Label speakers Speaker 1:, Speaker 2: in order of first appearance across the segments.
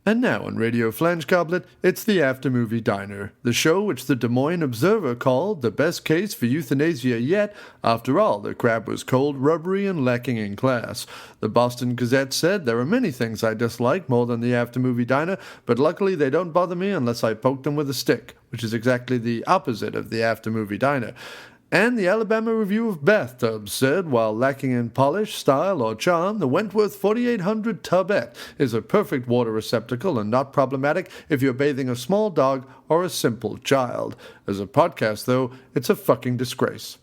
Speaker 1: And now on Radio Flange Goblet, it's the After Movie Diner, the show which the Des Moines Observer called the best case for euthanasia yet. After all, the crab was cold, rubbery, and lacking in class. The Boston Gazette said, there are many things I dislike more than the After Movie Diner, but luckily they don't bother me unless I poke them with a stick, which is exactly the opposite of the After Movie Diner. And the Alabama Review of Bathtubs said, while lacking in polish, style, or charm, the Wentworth 4800 Tubette is a perfect water receptacle and not problematic if you're bathing a small dog or a simple child. As a podcast, though, it's a fucking disgrace.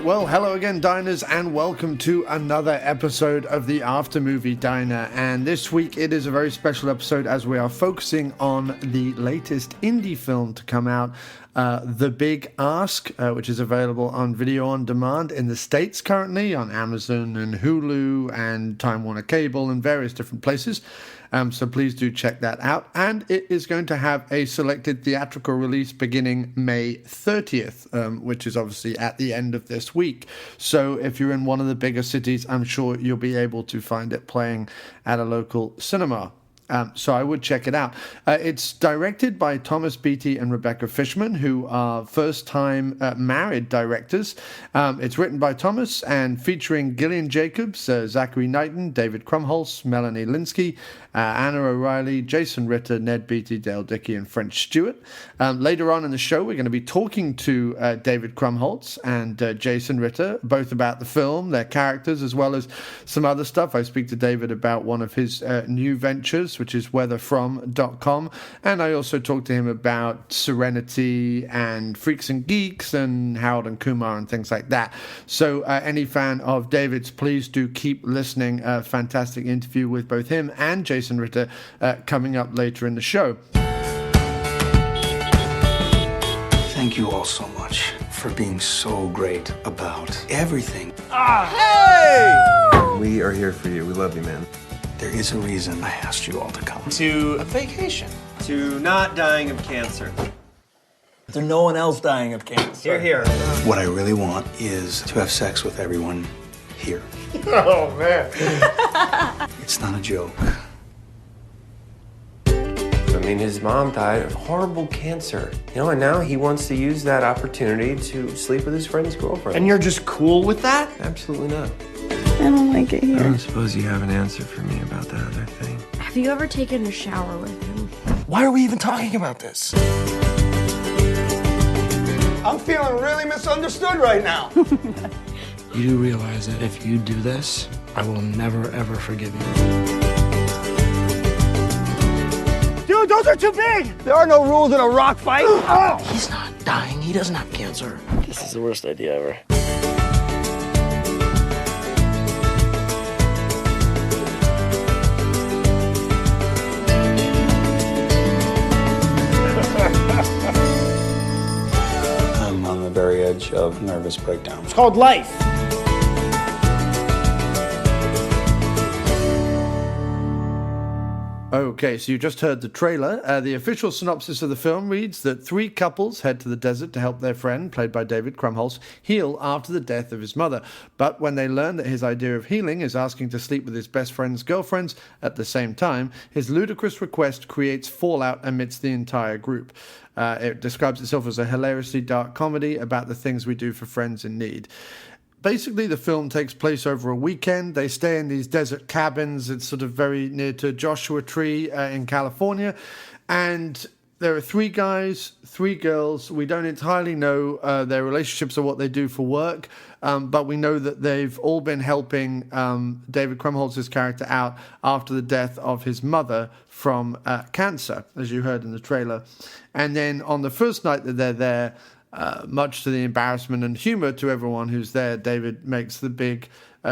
Speaker 1: Well, hello again, diners, and welcome to another episode of the After Movie Diner. And this week it is a very special episode as we are focusing on the latest indie film to come out, The Big Ask, which is available on video on demand in the States currently on Amazon and Hulu and Time Warner Cable and various different places. So please do check that out. And it is going to have a selected theatrical release beginning May 30th, which is obviously at the end of this week. So if you're in one of the bigger cities, I'm sure you'll be able to find it playing at a local cinema. So I would check it out. It's directed by Thomas Beatty and Rebecca Fishman, who are first-time married directors. It's written by Thomas and featuring Gillian Jacobs, Zachary Knighton, David Krumholtz, Melanie Linsky, Anna O'Reilly, Jason Ritter, Ned Beatty, Dale Dickey, and French Stewart. Later on in the show, we're going to be talking to David Krumholtz and Jason Ritter, both about the film, their characters, as well as some other stuff. I speak to David about one of his new ventures, which is weatherfrom.com, and I also talk to him about Serenity and Freaks and Geeks and Harold and Kumar and things like that. So any fan of David's, please do keep listening. A fantastic interview with both him and Jason Ritter coming up later in the show.
Speaker 2: Thank you all so much for being so great about everything.
Speaker 3: Hey! We are here for you. We love you, man.
Speaker 2: There is a reason I asked you all to come.
Speaker 4: To a vacation.
Speaker 3: To not dying of cancer.
Speaker 2: There's no one else dying of cancer.
Speaker 3: Here.
Speaker 2: What I really want is to have sex with everyone here.
Speaker 3: Oh, man.
Speaker 2: It's not a joke.
Speaker 5: I mean, his mom died of horrible cancer, and now he wants to use that opportunity to sleep with his friend's girlfriend.
Speaker 4: And you're just cool with that?
Speaker 5: Absolutely not.
Speaker 6: I don't like it here.
Speaker 5: I don't suppose you have an answer for me about that other thing.
Speaker 6: Have you ever taken a shower with him?
Speaker 4: Why are we even talking about this?
Speaker 7: I'm feeling really misunderstood right now.
Speaker 8: You do realize that if you do this, I will never, ever forgive you.
Speaker 7: Dude, those are too big! There are no rules in a rock fight. Oh!
Speaker 8: He's not dying. He doesn't have cancer.
Speaker 9: This is the worst idea ever.
Speaker 2: I'm on the very edge of nervous breakdown.
Speaker 7: It's called life.
Speaker 1: Okay, so you just heard the trailer. The official synopsis of the film reads that three couples head to the desert to help their friend, played by David Krumholtz, heal after the death of his mother. But when they learn that his idea of healing is asking to sleep with his best friend's girlfriends at the same time, his ludicrous request creates fallout amidst the entire group. It describes itself as a hilariously dark comedy about the things we do for friends in need. Basically, the film takes place over a weekend. They stay in these desert cabins. It's sort of very near to Joshua Tree in California. And there are three guys, three girls. We don't entirely know their relationships or what they do for work, but we know that they've all been helping David Krumholtz's character out after the death of his mother from cancer, as you heard in the trailer. And then on the first night that they're there, much to the embarrassment and humor to everyone who's there, David makes the big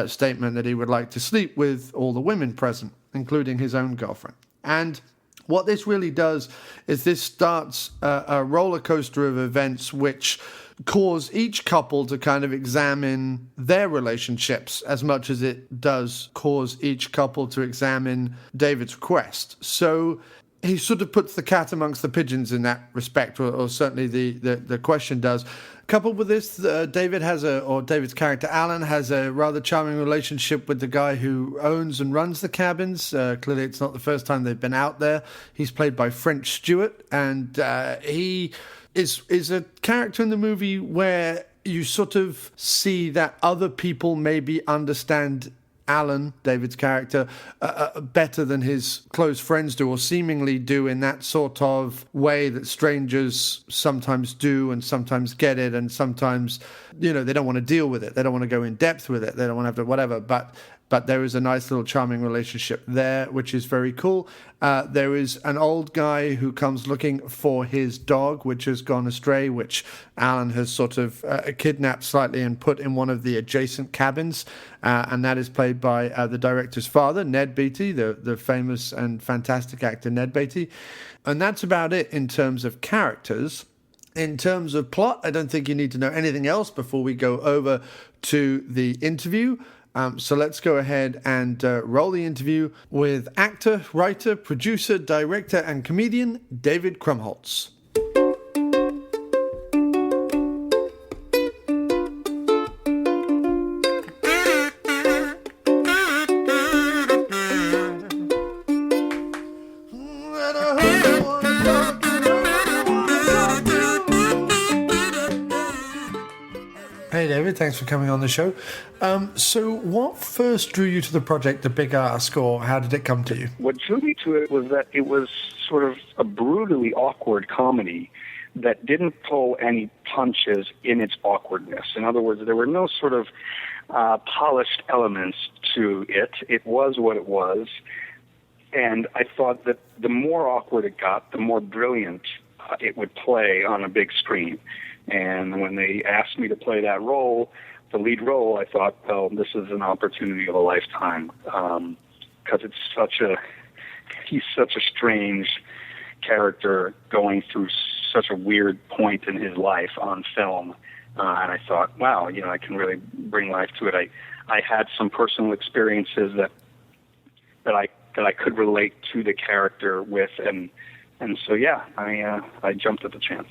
Speaker 1: statement that he would like to sleep with all the women present, including his own girlfriend. And what this really does is this starts a roller coaster of events which cause each couple to kind of examine their relationships as much as it does cause each couple to examine David's request. So he sort of puts the cat amongst the pigeons in that respect, or certainly the question does. Coupled with this, David's character Alan has a rather charming relationship with the guy who owns and runs the cabins. Clearly, it's not the first time they've been out there. He's played by French Stewart, and he is a character in the movie where you sort of see that other people maybe understand Alan, David's character, better than his close friends do, or seemingly do, in that sort of way that strangers sometimes do and sometimes get it, and sometimes, they don't want to deal with it. They don't want to go in depth with it. They don't want to have to whatever. But there is a nice little charming relationship there, which is very cool. There is an old guy who comes looking for his dog, which has gone astray, which Alan has sort of kidnapped slightly and put in one of the adjacent cabins. And that is played by the director's father, Ned Beatty, the famous and fantastic actor Ned Beatty. And that's about it in terms of characters. In terms of plot, I don't think you need to know anything else before we go over to the interview. So let's go ahead and roll the interview with actor, writer, producer, director, and comedian David Krumholtz. Hey David, thanks for coming on the show. So what first drew you to the project, The Big Ask, or how did it come to you?
Speaker 9: What drew me to it was that it was sort of a brutally awkward comedy that didn't pull any punches in its awkwardness. In other words, there were no sort of polished elements to it. It was what it was. And I thought that the more awkward it got, the more brilliant it would play on a big screen. And when they asked me to play that role, the lead role, I thought, well, this is an opportunity of a lifetime, because he's such a strange character going through such a weird point in his life on film. And I thought, wow, I can really bring life to it. I had some personal experiences that I could relate to the character with, and so I jumped at the chance.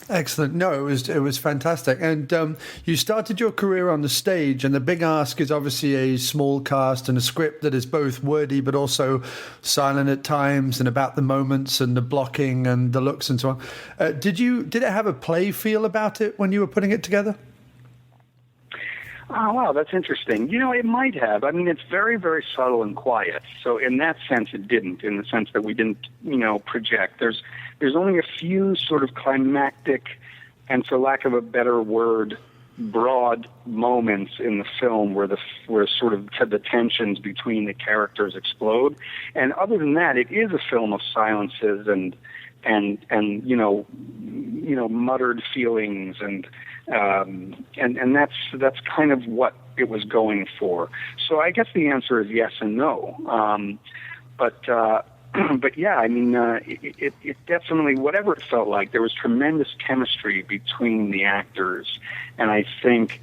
Speaker 1: Excellent. No, it was fantastic. And you started your career on the stage, and The Big Ask is obviously a small cast and a script that is both wordy but also silent at times, and about the moments and the blocking and the looks and so on. Did it have a play feel about it when you were putting it together?
Speaker 9: Oh, wow, that's interesting. It might have. I mean, it's very, very subtle and quiet. So in that sense, it didn't, in the sense that we didn't, project. There's only a few sort of climactic and, for lack of a better word, broad moments in the film where sort of the tensions between the characters explode. And other than that, it is a film of silences and muttered feelings, and that's kind of what it was going for. So I guess the answer is yes and no. But yeah, I mean, it definitely, whatever it felt like, there was tremendous chemistry between the actors, and I think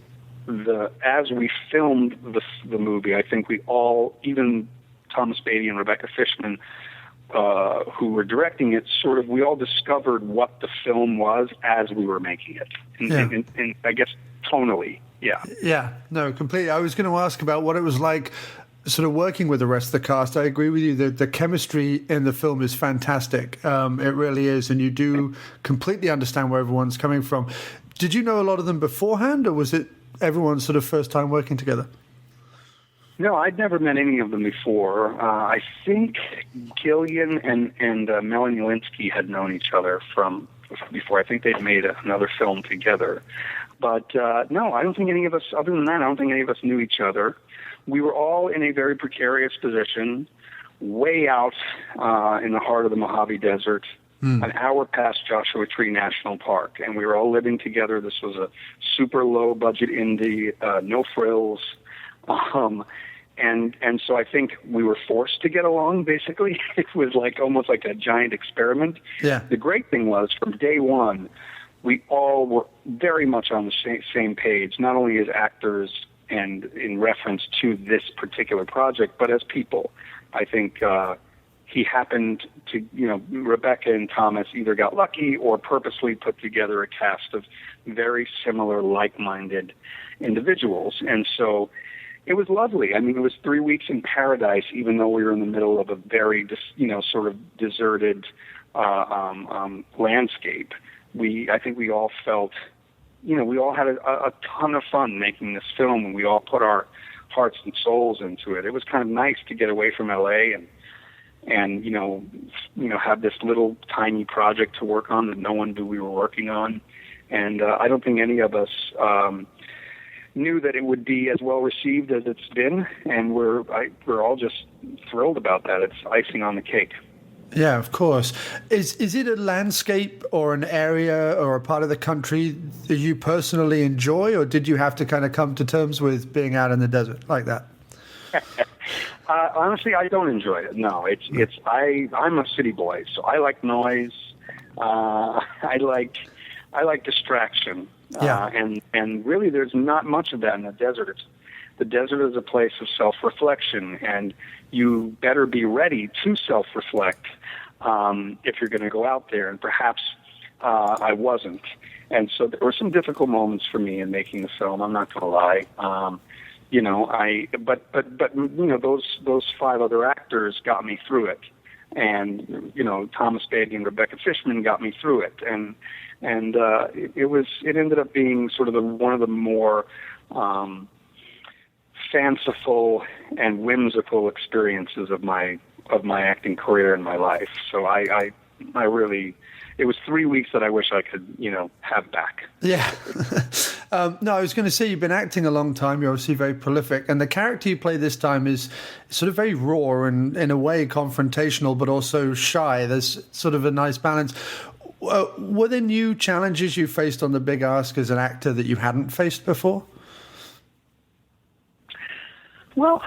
Speaker 9: as we filmed the movie, I think we all, even Thomas Beatty and Rebecca Fishman, who were directing it, we all discovered what the film was as we were making it, and I guess tonally, yeah. Yeah, no, completely. I was going to ask about what it was like sort of working with the rest of the cast. I agree with you that the chemistry in the film is fantastic. It really is, and you do completely understand where everyone's coming from. Did you know a lot of them beforehand, or was it everyone's sort of first time working together? No, I'd never met any of them before. I think Gillian and Melanie Linsky had known each other from before. I think they'd made another film together. But no, I don't think any of us, other than that, I don't think any of us knew each other. We were all in a very precarious position, way out in the heart of the Mojave Desert, an hour past Joshua Tree National Park. And we were all living together. This was a super low-budget indie, no frills. And so I think we were forced to get along, basically. It was almost like a giant experiment. Yeah. The great thing was, from day one, we all were very much on the same page, not only as actors and in reference to this particular project, but as people. I think he happened to, Rebecca and Thomas either got lucky or purposely put together a cast of very similar, like-minded individuals. And so it was lovely. I mean, it was 3 weeks in paradise, even though we were in the middle of a very, sort of deserted landscape. I think we all felt, we all had a ton of fun making this film, and we all put our hearts and souls into it. It was kind of nice to get away from LA and have this little tiny project to work on that no one knew we were working on. And I don't think any of us knew that it would be as well received as it's been, and we're all just thrilled about that. It's icing on the cake.
Speaker 1: Yeah, of course. Is it a landscape or an area or a part of the country that you personally enjoy, or did you have to kind of come to terms with being out in the desert like that?
Speaker 9: Honestly, I don't enjoy it. No, I'm a city boy, so I like noise. I like distraction.
Speaker 1: Yeah.
Speaker 9: And really, there's not much of that in the desert. The desert is a place of self-reflection, and you better be ready to self-reflect if you're going to go out there. And perhaps I wasn't. And so there were some difficult moments for me in making the film. I'm not going to lie. Those 5 other actors got me through it, and Thomas Beatty and Rebecca Fishman got me through it, and it ended up being sort of one of the more fanciful and whimsical experiences of my acting career in my life. So I really, it was 3 weeks that I wish I could, have back.
Speaker 1: Yeah. No, I was going to say, you've been acting a long time. You're obviously very prolific. And the character you play this time is sort of very raw and, in a way, confrontational, but also shy. There's sort of a nice balance. Were there new challenges you faced on The Big Ask as an actor that you hadn't faced before?
Speaker 9: Well,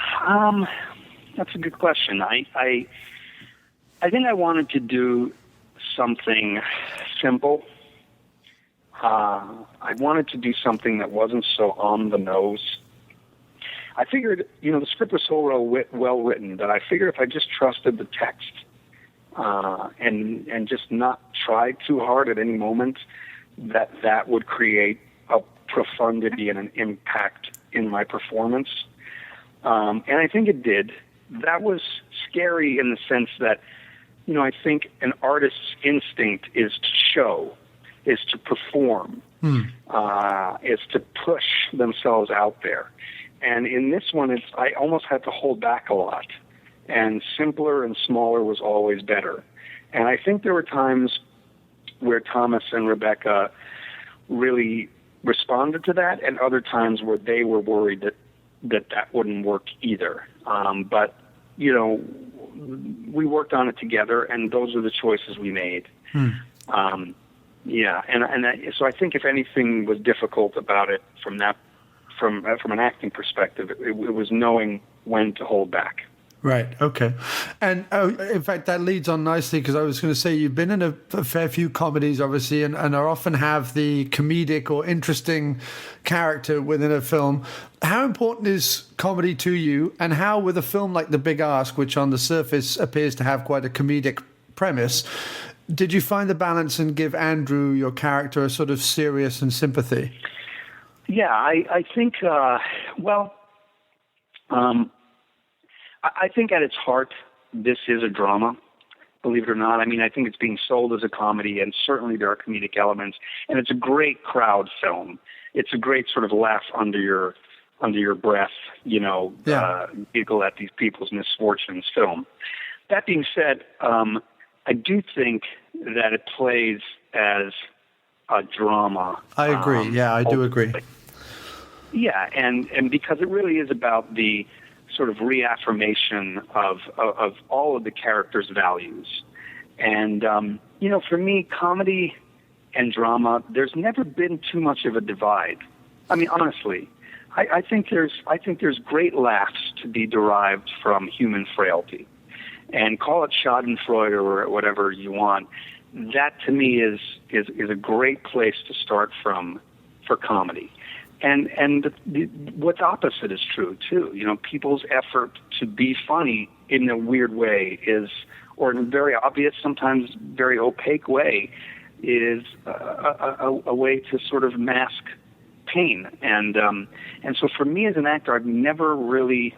Speaker 9: that's a good question. I think I wanted to do something simple. I wanted to do something that wasn't so on the nose. I figured, the script was so well written that I figured if I just trusted the text and just not try too hard at any moment, that would create a profundity and an impact in my performance. And I think it did. That was scary in the sense that, I think an artist's instinct is to show, is to perform, is to push themselves out there. And in this one, I almost had to hold back a lot. And simpler and smaller was always better. And I think there were times where Thomas and Rebecca really responded to that, and other times where they were worried that wouldn't work either. But, we worked on it together, and those are the choices we made. So I think if anything was difficult about it from an acting perspective, it was knowing when to hold back.
Speaker 1: Right. Okay. And in fact, that leads on nicely, because I was going to say you've been in a fair few comedies, obviously, and are often have the comedic or interesting character within a film. How important is comedy to you, and how, with a film like The Big Ask, which on the surface appears to have quite a comedic premise, did you find the balance and give Andrew, your character, a sort of serious and sympathy?
Speaker 9: Yeah, I think, I think at its heart, this is a drama, believe it or not. I mean, I think it's being sold as a comedy, and certainly there are comedic elements, and it's a great crowd film. It's a great sort of laugh under your breath, giggle at these people's misfortunes film. That being said, I do think that it plays as a drama.
Speaker 1: I agree. I do agree.
Speaker 9: Yeah, and because it really is about the sort of reaffirmation of all of the characters' values. And, for me, comedy and drama, there's never been too much of a divide. I mean, honestly, I think there's great laughs to be derived from human frailty. And call it schadenfreude or whatever you want. That, to me, is a great place to start from for comedy. And what's opposite is true too. People's effort to be funny in a weird way is or in a very obvious, sometimes very opaque way, is a way to sort of mask pain. And so for me as an actor, I've never really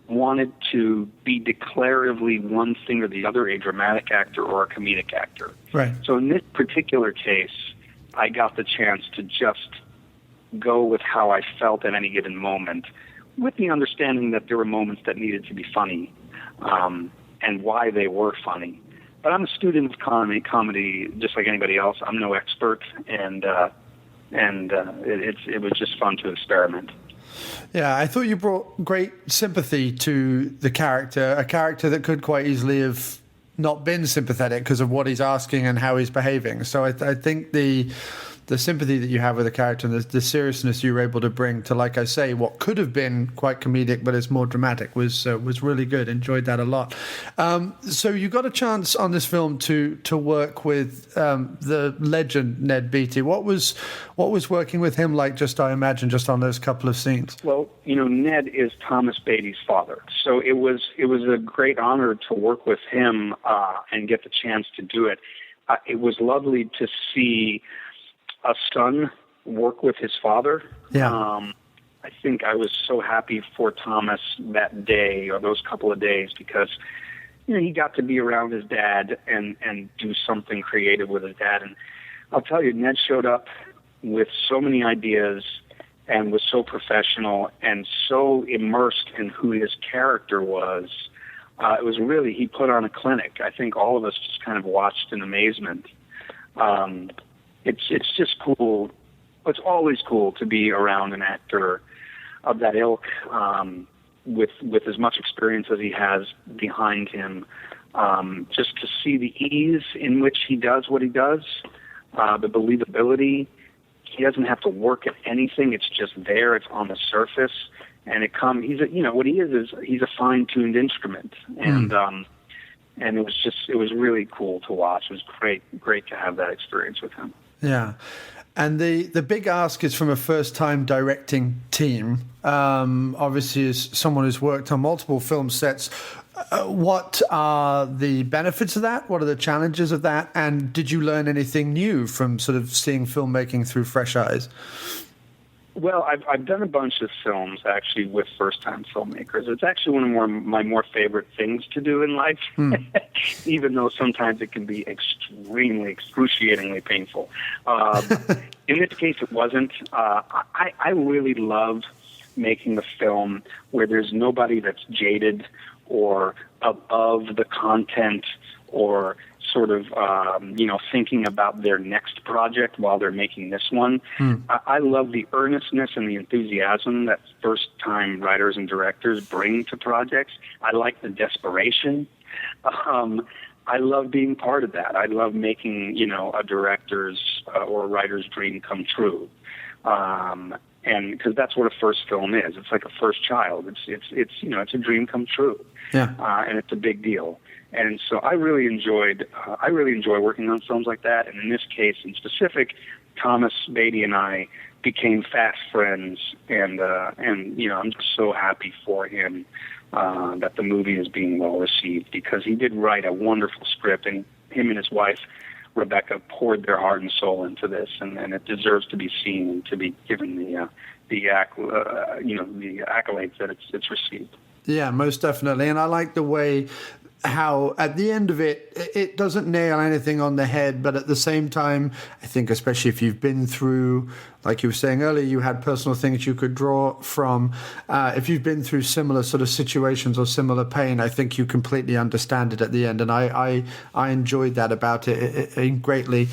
Speaker 9: wanted to be declaratively one thing or the other, a dramatic actor or a comedic actor.
Speaker 1: Right.
Speaker 9: So in this particular case, I got the chance to just go with how I felt at any given moment, with the understanding that there were moments that needed to be funny, and why they were funny. But I'm a student of comedy just like anybody else. I'm no expert, and it was just fun to experiment.
Speaker 1: Yeah, I thought you brought great sympathy to the character, a character that could quite easily have not been sympathetic because of what he's asking and how he's behaving. So I think the sympathy that you have with the character and the seriousness you were able to bring to, like I say, what could have been quite comedic but is more dramatic was really good. Enjoyed that a lot. So you got a chance on this film to work with the legend Ned Beatty. What was working with him like? I imagine just on those couple of scenes.
Speaker 9: Well, Ned is Thomas Beatty's father, so it was a great honor to work with him and get the chance to do it. It was lovely to see a son work with his father.
Speaker 1: Yeah.
Speaker 9: I think I was so happy for Thomas that day or those couple of days because he got to be around his dad and do something creative with his dad. And I'll tell you, Ned showed up with so many ideas and was so professional and so immersed in who his character was. It was really, he put on a clinic. I think all of us just kind of watched in amazement. It's just cool. It's always cool to be around an actor of that ilk, with as much experience as he has behind him. Just to see the ease in which he does what he does, the believability. He doesn't have to work at anything. It's just there. It's on the surface, and what he is he's a fine-tuned instrument, and it was really cool to watch. It was great to have that experience with him.
Speaker 1: Yeah. And the big ask is from a first-time directing team. Obviously, as someone who's worked on multiple film sets, what are the benefits of that? What are the challenges of that? And did you learn anything new from sort of seeing filmmaking through fresh eyes?
Speaker 9: Well, I've done a bunch of films, actually, with first-time filmmakers. It's actually one of my more favorite things to do in life, even though sometimes it can be extremely, excruciatingly painful. In this case, it wasn't. I really loved making a film where there's nobody that's jaded or above the content or sort of, thinking about their next project while they're making this one. I love the earnestness and the enthusiasm that first-time writers and directors bring to projects. I like the desperation. I love being part of that. I love making, a director's or a writer's dream come true. And because that's what a first film is. It's like a first child. It's a dream come true.
Speaker 1: Yeah.
Speaker 9: And it's a big deal. And so I really enjoy working on films like that. And in this case, in specific, Thomas Beatty and I became fast friends. And I'm just so happy for him that the movie is being well received, because he did write a wonderful script, and him and his wife Rebecca poured their heart and soul into this, and it deserves to be seen and to be given the accolades that it's received.
Speaker 1: Yeah, most definitely. And I like the way how at the end of it doesn't nail anything on the head, but at the same time, I think especially if you've been through, like you were saying earlier, you had personal things you could draw from. If you've been through similar sort of situations or similar pain, I think you completely understand it at the end. And I enjoyed that about it greatly.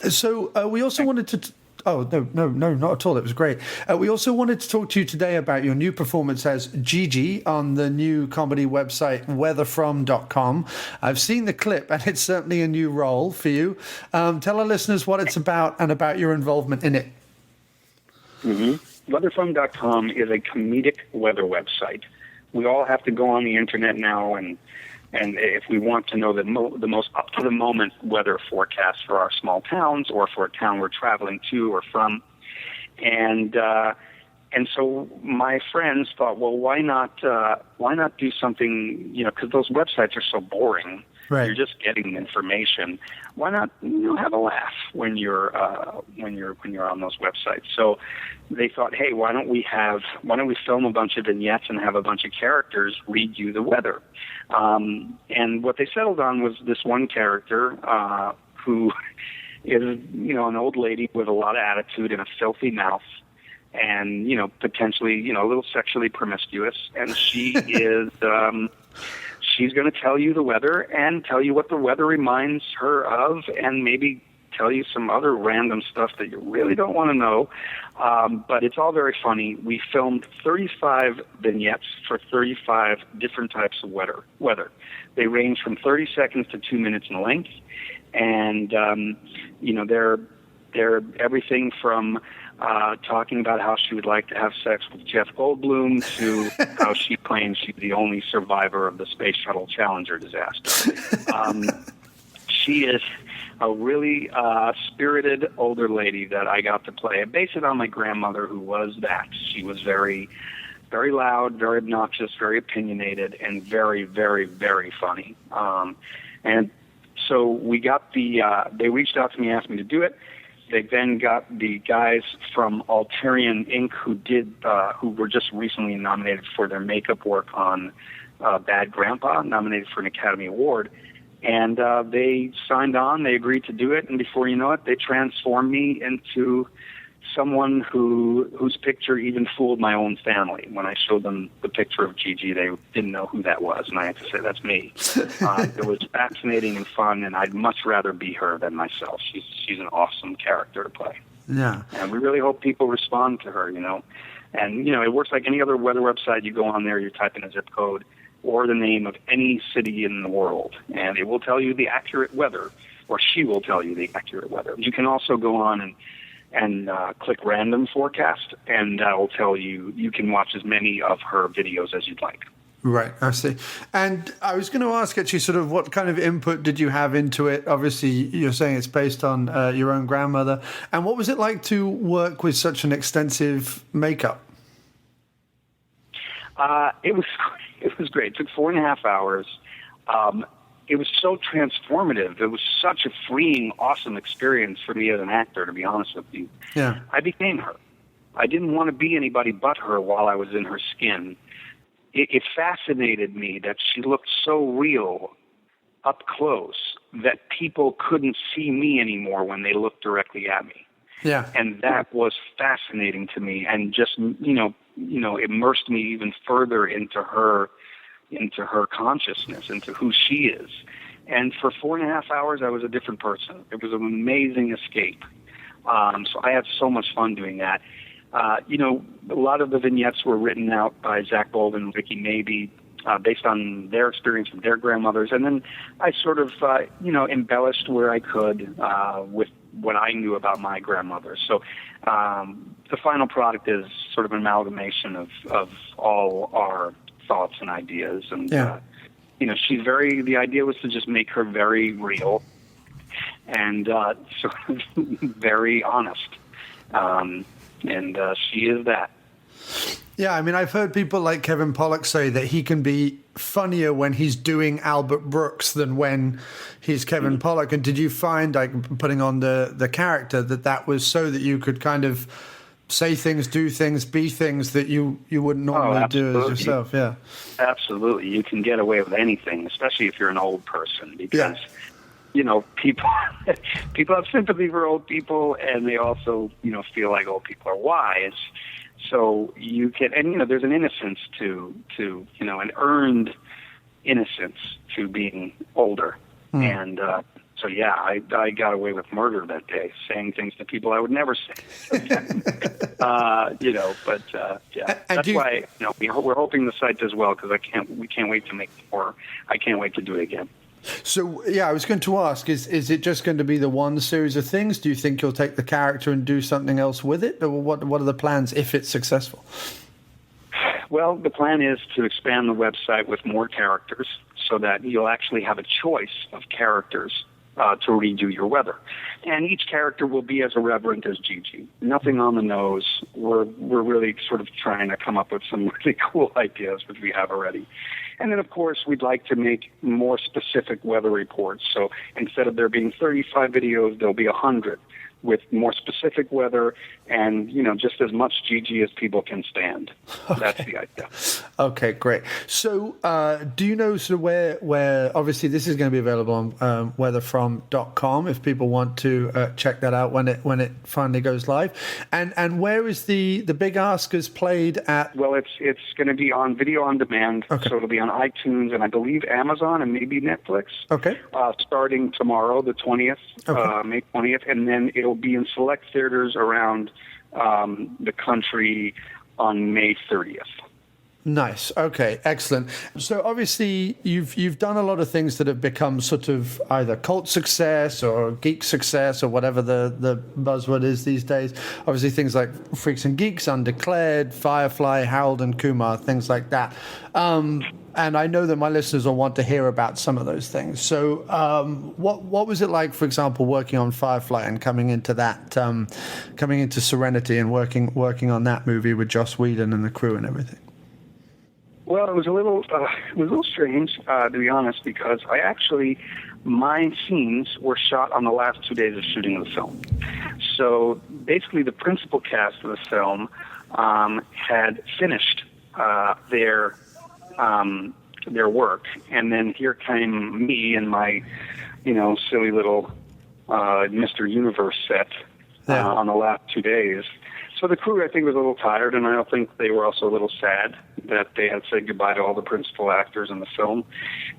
Speaker 1: So we also wanted to... Oh, no, not at all. It was great. We also wanted to talk to you today about your new performance as Gigi on the new comedy website, weatherfrom.com. I've seen the clip, and it's certainly a new role for you. Tell our listeners what it's about and about your involvement in it.
Speaker 9: Mm-hmm. Weatherfrom.com is a comedic weather website. We all have to go on the internet now, and if we want to know the most up-to-the-moment weather forecast for our small towns or for a town we're traveling to or from. And And so my friends thought, well, why not do something, because those websites are so boring.
Speaker 1: Right.
Speaker 9: You're just getting information. Why not, have a laugh when you're on those websites? So they thought, hey, why don't we film a bunch of vignettes and have a bunch of characters read you the weather? And what they settled on was this one character who is, an old lady with a lot of attitude and a filthy mouth, and potentially a little sexually promiscuous, and she is. She's going to tell you the weather and tell you what the weather reminds her of, and maybe tell you some other random stuff that you really don't want to know. But it's all very funny. We filmed 35 vignettes for 35 different types of weather. They range from 30 seconds to 2 minutes in length, and they're everything from talking about how she would like to have sex with Jeff Goldblum to how she claims she's the only survivor of the Space Shuttle Challenger disaster. She is a really spirited older lady that I got to play. I based it on my grandmother, who was that. She was very, very loud, very obnoxious, very opinionated, and very, very, very funny. And so we got they reached out to me, asked me to do it. They then got the guys from Alterian Inc. who were just recently nominated for their makeup work on Bad Grandpa, nominated for an Academy Award. And they signed on, they agreed to do it, and before you know it, they transformed me into someone whose picture even fooled my own family. When I showed them the picture of Gigi, they didn't know who that was, and I had to say, that's me. It was fascinating and fun, and I'd much rather be her than myself. She's an awesome character to play.
Speaker 1: Yeah.
Speaker 9: And we really hope people respond to her, And, it works like any other weather website. You go on there, you type in a zip code or the name of any city in the world, and it will tell you the accurate weather, or she will tell you the accurate weather. You can also go on and click random forecast, and that will tell you can watch as many of her videos as you'd like.
Speaker 1: Right, I see. And I was going to ask actually sort of what kind of input did you have into it? Obviously, you're saying it's based on your own grandmother. And what was it like to work with such an extensive makeup?
Speaker 9: It was great. It took 4.5 hours. It was so transformative. It was such a freeing, awesome experience for me as an actor, to be honest with you.
Speaker 1: Yeah.
Speaker 9: I became her. I didn't want to be anybody but her while I was in her skin. It fascinated me that she looked so real up close that people couldn't see me anymore when they looked directly at me.
Speaker 1: Yeah.
Speaker 9: And that was fascinating to me, and just, immersed me even further into her consciousness, into who she is. And for 4.5 hours, I was a different person. It was an amazing escape. So I had so much fun doing that. A lot of the vignettes were written out by Zach Bolden and Ricky Maybe, based on their experience with their grandmothers. And then I sort of, embellished where I could with what I knew about my grandmother. So the final product is sort of an amalgamation of all our thoughts and ideas. And, the idea was to just make her very real and sort of very honest. And she is that.
Speaker 1: Yeah, I mean, I've heard people like Kevin Pollak say that he can be funnier when he's doing Albert Brooks than when he's Kevin Pollak. And did you find, like, putting on the character, that was so that you could kind of say things, do things, be things that you wouldn't normally do as yourself? Yeah,
Speaker 9: absolutely. You can get away with anything, especially if you're an old person, because people have sympathy for old people, and they also feel like old people are wise. So you can, and there's an innocence to an earned innocence to being older, and so I got away with murder that day, saying things to people I would never say. That's why we're hoping the site does well, because we can't wait to make more. I can't wait to do it again.
Speaker 1: So, I was going to ask, is it just going to be the one series of things? Do you think you'll take the character and do something else with it? Or what are the plans if it's successful?
Speaker 9: Well, the plan is to expand the website with more characters so that you'll actually have a choice of characters to redo your weather. And each character will be as irreverent as Gigi. Nothing on the nose. We're really sort of trying to come up with some really cool ideas, which we have already. And then, of course, we'd like to make more specific weather reports. So instead of there being 35 videos, there'll be 100 with more specific weather and, just as much Gigi as people can stand. Okay. That's the idea.
Speaker 1: Okay, great. So do you know sort of where obviously this is going to be available on weatherfrom.com if people want to check that out when it finally goes live. And where is the Big Ask is played at?
Speaker 9: Well, it's going to be on video on demand. Okay. So it'll be on iTunes and I believe Amazon and maybe Netflix.
Speaker 1: Okay.
Speaker 9: Starting tomorrow, the 20th, May 20th, and then it'll be in select theaters around the country on May 30th.
Speaker 1: Nice. Okay. Excellent. So obviously you've done a lot of things that have become sort of either cult success or geek success or whatever the buzzword is these days. Obviously things like Freaks and Geeks, Undeclared, Firefly, Harold and Kumar, things like that. And I know that my listeners will want to hear about some of those things. So what was it like, for example, working on Firefly and coming into Serenity and working on that movie with Joss Whedon and the crew and everything?
Speaker 9: Well, it was a little strange, to be honest, because my scenes were shot on the last 2 days of shooting of the film. So basically, the principal cast of the film had finished their work, and then here came me and my, silly little Mr. Universe set on the last 2 days. So the crew, I think, was a little tired, and I think they were also a little sad that they had said goodbye to all the principal actors in the film,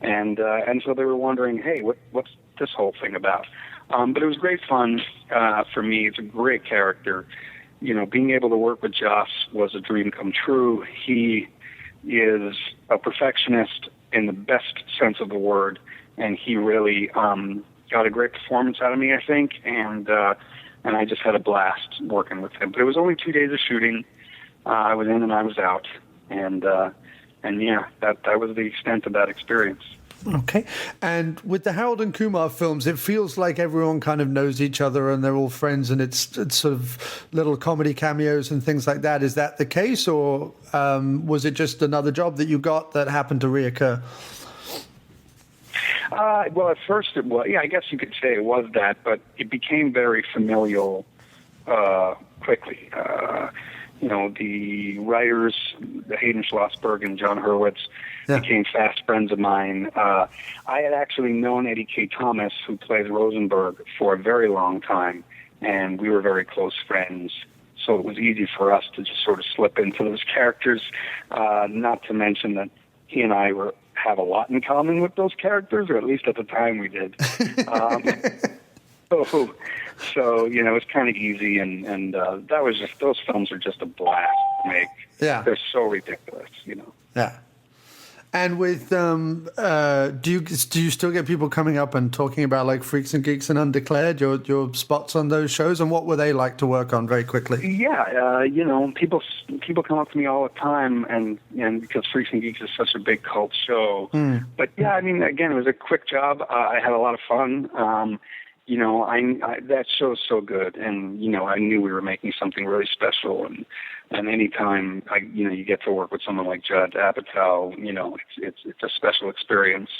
Speaker 9: and so they were wondering, hey, what's this whole thing about? But it was great fun for me. It's a great character. Being able to work with Joss was a dream come true. He is a perfectionist in the best sense of the word, and he really got a great performance out of me, I think, and I just had a blast working with him. But it was only 2 days of shooting. I was in and I was out, and yeah, that was the extent of that experience.
Speaker 1: Okay. And with the Harold and Kumar films, it feels like everyone kind of knows each other and they're all friends, and it's sort of little comedy cameos and things like that. Is that the case, or was it just another job that you got that happened to reoccur?
Speaker 9: Well, at first it was. Yeah, I guess you could say it was that, but it became very familial quickly. The writers, Hayden Schlossberg and John Hurwitz, became fast friends of mine. I had actually known Eddie K. Thomas, who plays Rosenberg, for a very long time, and we were very close friends. So it was easy for us to just sort of slip into those characters, not to mention that he and I have a lot in common with those characters, or at least at the time we did. So it was kind of easy, and that was just, those films are just a blast to make.
Speaker 1: Yeah.
Speaker 9: They're so ridiculous,
Speaker 1: Yeah. And with do you still get people coming up and talking about like Freaks and Geeks and Undeclared, your spots on those shows, and what were they like to work on very quickly?
Speaker 9: Yeah, people come up to me all the time, and because Freaks and Geeks is such a big cult show. But yeah, I mean, again, it was a quick job. I had a lot of fun. That show's so good, and I knew we were making something really special, and anytime you get to work with someone like Judd Apatow, it's a special experience.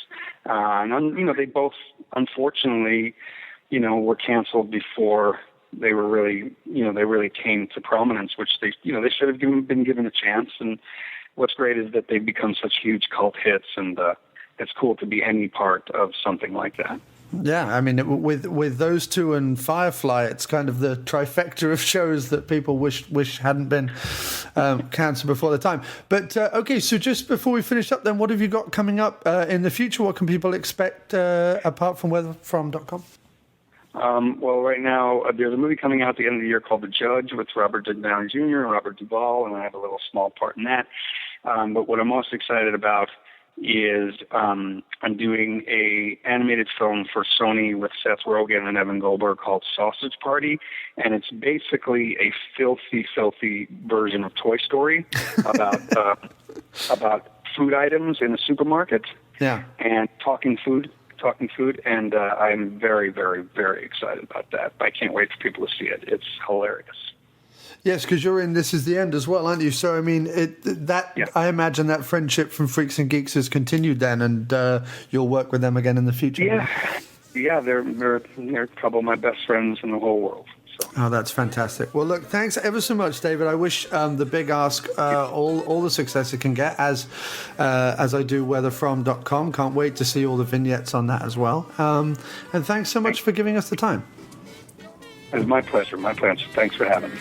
Speaker 9: And they both, unfortunately, were canceled before they were really, they really came to prominence, which they should have been given a chance. And what's great is that they've become such huge cult hits, and it's cool to be any part of something like that.
Speaker 1: Yeah, I mean, with those two and Firefly, it's kind of the trifecta of shows that people wish hadn't been cancelled before the time. But okay, so just before we finish up, then, what have you got coming up in the future? What can people expect apart from weatherfrom.com?
Speaker 9: Well, right now there's a movie coming out at the end of the year called The Judge with Robert Downey Jr. and Robert Duvall, and I have a little small part in that. But what I'm most excited about is I'm doing a animated film for Sony with Seth Rogen and Evan Goldberg called Sausage Party, and it's basically a filthy version of Toy Story about food items in a supermarket.
Speaker 1: Yeah.
Speaker 9: And talking food. talking food, and I'm very, very, very excited about that. I can't wait for people to see it. It's hilarious.
Speaker 1: Yes, because you're in This Is the End as well, aren't you? So, I mean, I imagine that friendship from Freaks and Geeks has continued then, and you'll work with them again in the future.
Speaker 9: Yeah, they're a couple of my best friends in the whole world. So.
Speaker 1: Oh, that's fantastic. Well, look, thanks ever so much, David. I wish The Big Ask all the success it can get, as I do weatherfrom.com. Can't wait to see all the vignettes on that as well. And thanks so much for giving us the time.
Speaker 9: It's my pleasure. My pleasure. Thanks for having me.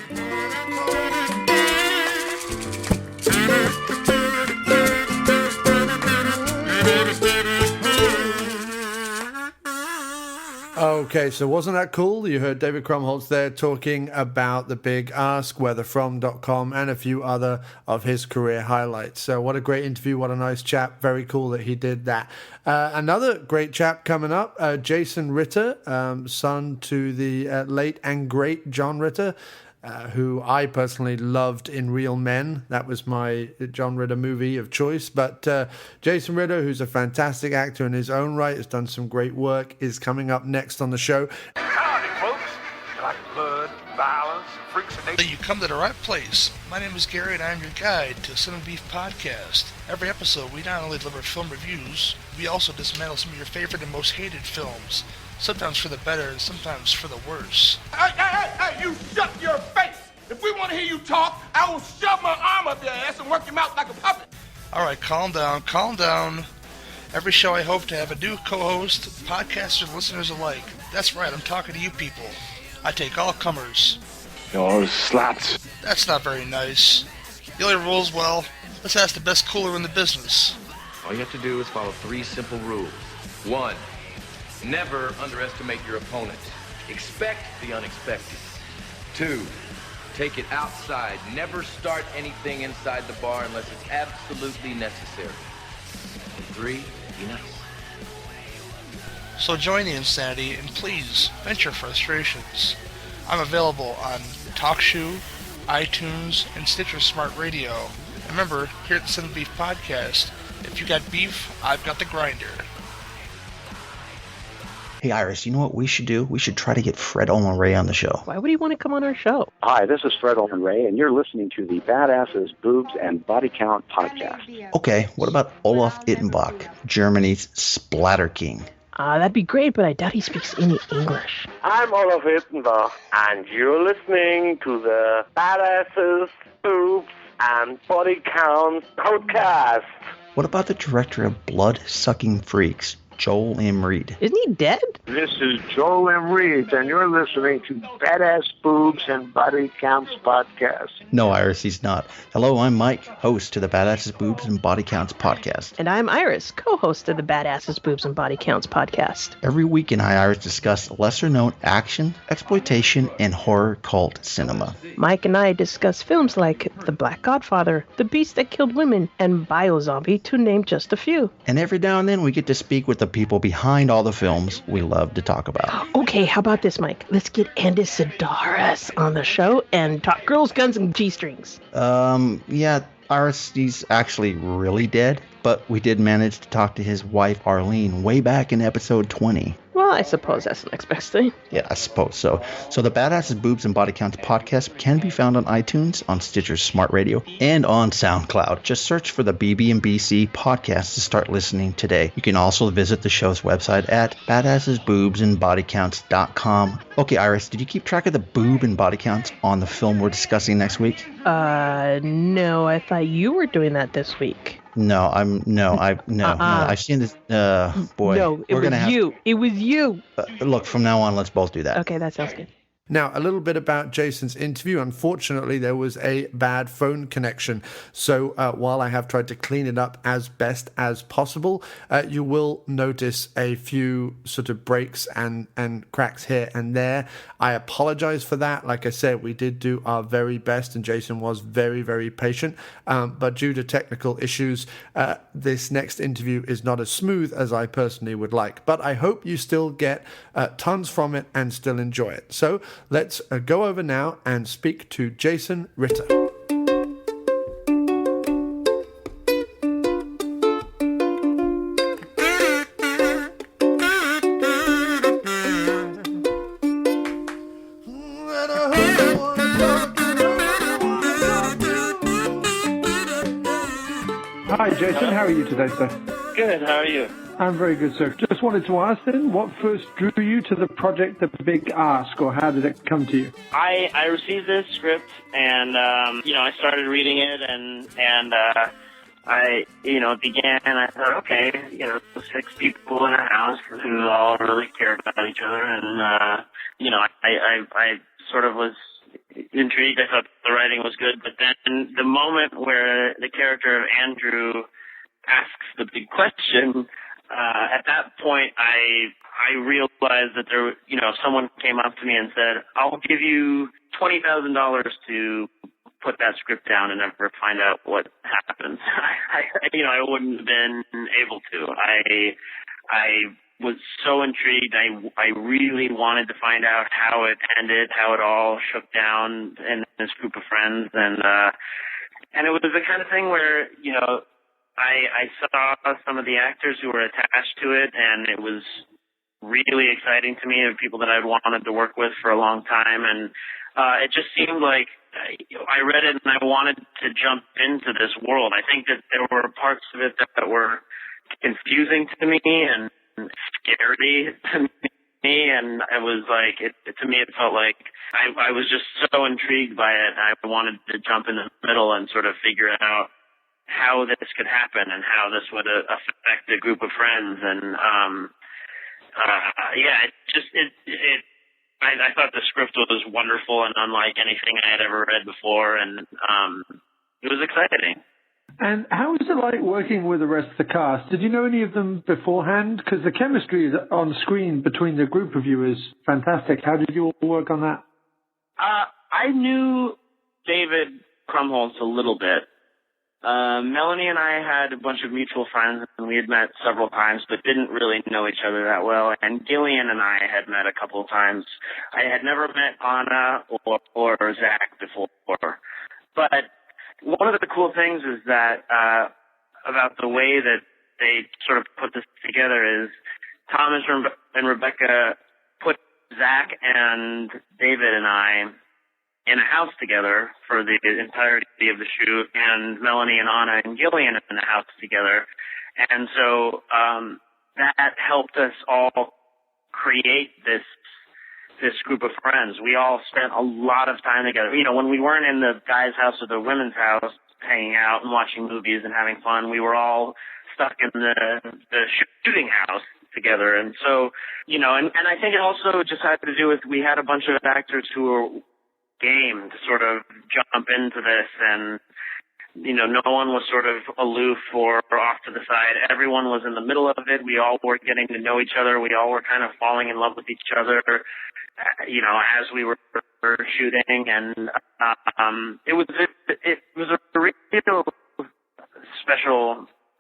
Speaker 1: Okay, so wasn't that cool? You heard David Krumholtz there talking about The Big Ask, weatherfrom.com, and a few other of his career highlights. So what a great interview, what a nice chap. Very cool that he did that. Another great chap coming up, Jason Ritter, son to the late and great John Ritter, who I personally loved in Real Men. That was my John Ritter movie of choice. But Jason Ritter, who's a fantastic actor in his own right, has done some great work, is coming up next on the show.
Speaker 10: Howdy, folks. You like blood, violence, freaks and nature?
Speaker 8: You come to the right place. My name is Gary, and I'm your guide to Cinema Beef Podcast. Every episode, we not only deliver film reviews, we also dismantle some of your favorite and most hated films. Sometimes for the better and sometimes for the worse.
Speaker 10: Hey, you shut your face! If we want to hear you talk, I will shove my arm up your ass and work your mouth like a puppet.
Speaker 8: All right, calm down. Every show I hope to have a new co-host, podcasters and listeners alike. That's right, I'm talking to you people. I take all comers.
Speaker 10: You're sluts.
Speaker 8: That's not very nice. The only rules, well, let's ask the best cooler in the business.
Speaker 11: All you have to do is follow 3 simple rules. 1. Never underestimate your opponent. Expect the unexpected. 2. Take it outside. Never start anything inside the bar unless it's absolutely necessary. And 3. Be nice.
Speaker 8: So join the insanity and please vent your frustrations. I'm available on TalkShoe, iTunes, and Stitcher Smart Radio. And remember, here at the Cinema Beef Podcast, if you got beef, I've got the grinder.
Speaker 12: Hey, Iris, you know what we should do? We should try to get Fred Olin Ray on the show.
Speaker 13: Why would he want to come on our show?
Speaker 14: Hi, this is Fred Olin Ray, and you're listening to the Badasses, Boobs, and Body Count podcast.
Speaker 12: Okay, what about Olaf Ittenbach, Germany's Splatter King?
Speaker 13: That'd be great, but I doubt he speaks any English.
Speaker 15: I'm Olaf Ittenbach, and you're listening to the Badasses, Boobs, and Body Count podcast.
Speaker 12: What about the director of Blood-Sucking Freaks, Joel M. Reed?
Speaker 13: Isn't he dead?
Speaker 16: This is Joel M. Reed, and you're listening to Badass Boobs and Body Counts podcast.
Speaker 12: No, Iris, he's not. Hello, I'm Mike, host to the Badasses, Boobs, and Body Counts podcast.
Speaker 13: And I'm Iris, co-host of the Badasses, Boobs, and Body Counts podcast.
Speaker 12: Every week, I, Iris, discuss lesser-known action, exploitation, and horror cult cinema.
Speaker 13: Mike and I discuss films like The Black Godfather, The Beast That Killed Women, and Biozombie, to name just a few.
Speaker 12: And every now and then, we get to speak with the people behind all the films we love to talk about.
Speaker 13: Okay, how about this, Mike? Let's get Andy Sedaris on the show and talk girls, guns, and G-strings.
Speaker 12: Yeah, Iris, he's actually really dead, but we did manage to talk to his wife, Arlene, way back in episode 20.
Speaker 13: Well, I suppose that's the next best thing.
Speaker 12: Yeah, I suppose so. So the Badasses, Boobs, and Body Counts podcast can be found on iTunes, on Stitcher's Smart Radio, and on SoundCloud. Just search for the BB&BC podcast to start listening today. You can also visit the show's website at badassesboobsandbodycounts.com. Okay, Iris, did you keep track of the boob and body counts on the film we're discussing next week?
Speaker 13: No, I thought you were doing that this week.
Speaker 12: No, I've seen this. Boy.
Speaker 13: No, it was you. It was you.
Speaker 12: Look, from now on, let's both do that.
Speaker 13: Okay, that sounds good.
Speaker 1: Now, a little bit about Jason's interview. Unfortunately, there was a bad phone connection. So while I have tried to clean it up as best as possible, you will notice a few sort of breaks and cracks here and there. I apologize for that. Like I said, we did do our very best, and Jason was very, very patient. But due to technical issues, this next interview is not as smooth as I personally would like. But I hope you still get tons from it and still enjoy it. So let's go over now and speak to Jason Ritter. Hi, Jason. How are you today, sir?
Speaker 17: Good. How are you?
Speaker 1: I'm very good, sir. Just wanted to ask then, what first drew you to the project The Big Ask, or how did it come to you?
Speaker 17: I received this script, and I started reading it, and I it began. I thought, okay, 6 people in a house who all really care about each other, and I sort of was intrigued. I thought the writing was good, but then the moment where the character of Andrew asks the big question, at that point I realized that there, if someone came up to me and said, "I'll give you $20,000 to put that script down and never find out what happens," I wouldn't have been able to. I was so intrigued. I really wanted to find out how it ended, how it all shook down in this group of friends, and it was the kind of thing where I saw some of the actors who were attached to it, and it was really exciting to me. Of people that I'd wanted to work with for a long time, and it just seemed like I read it and I wanted to jump into this world. I think that there were parts of it that were confusing to me and scary to me, and it was like, to me it felt like I was just so intrigued by it. I wanted to jump in the middle and sort of figure out how this could happen and how this would affect a group of friends, and I thought the script was wonderful and unlike anything I had ever read before, and it was exciting.
Speaker 1: And how was it like working with the rest of the cast? Did you know any of them beforehand? Because the chemistry on screen between the group of you is fantastic. How did you all work on that?
Speaker 17: I knew David Krumholtz a little bit. Melanie and I had a bunch of mutual friends, and we had met several times, but didn't really know each other that well. And Gillian and I had met a couple of times. I had never met Anna or Zach before. But one of the cool things is that about the way that they sort of put this together is Thomas and Rebecca put Zach and David and I in a house together for the entirety of the shoot, and Melanie and Anna and Gillian in the house together. And so that helped us all create this group of friends. We all spent a lot of time together. When we weren't in the guys' house or the women's house hanging out and watching movies and having fun, we were all stuck in the shooting house together. And so, and I think it also just had to do with, we had a bunch of actors who were game to sort of jump into this, and no one was sort of aloof or off to the side. Everyone was in the middle of it. We all were getting to know each other. We all were kind of falling in love with each other, as we were shooting, and it was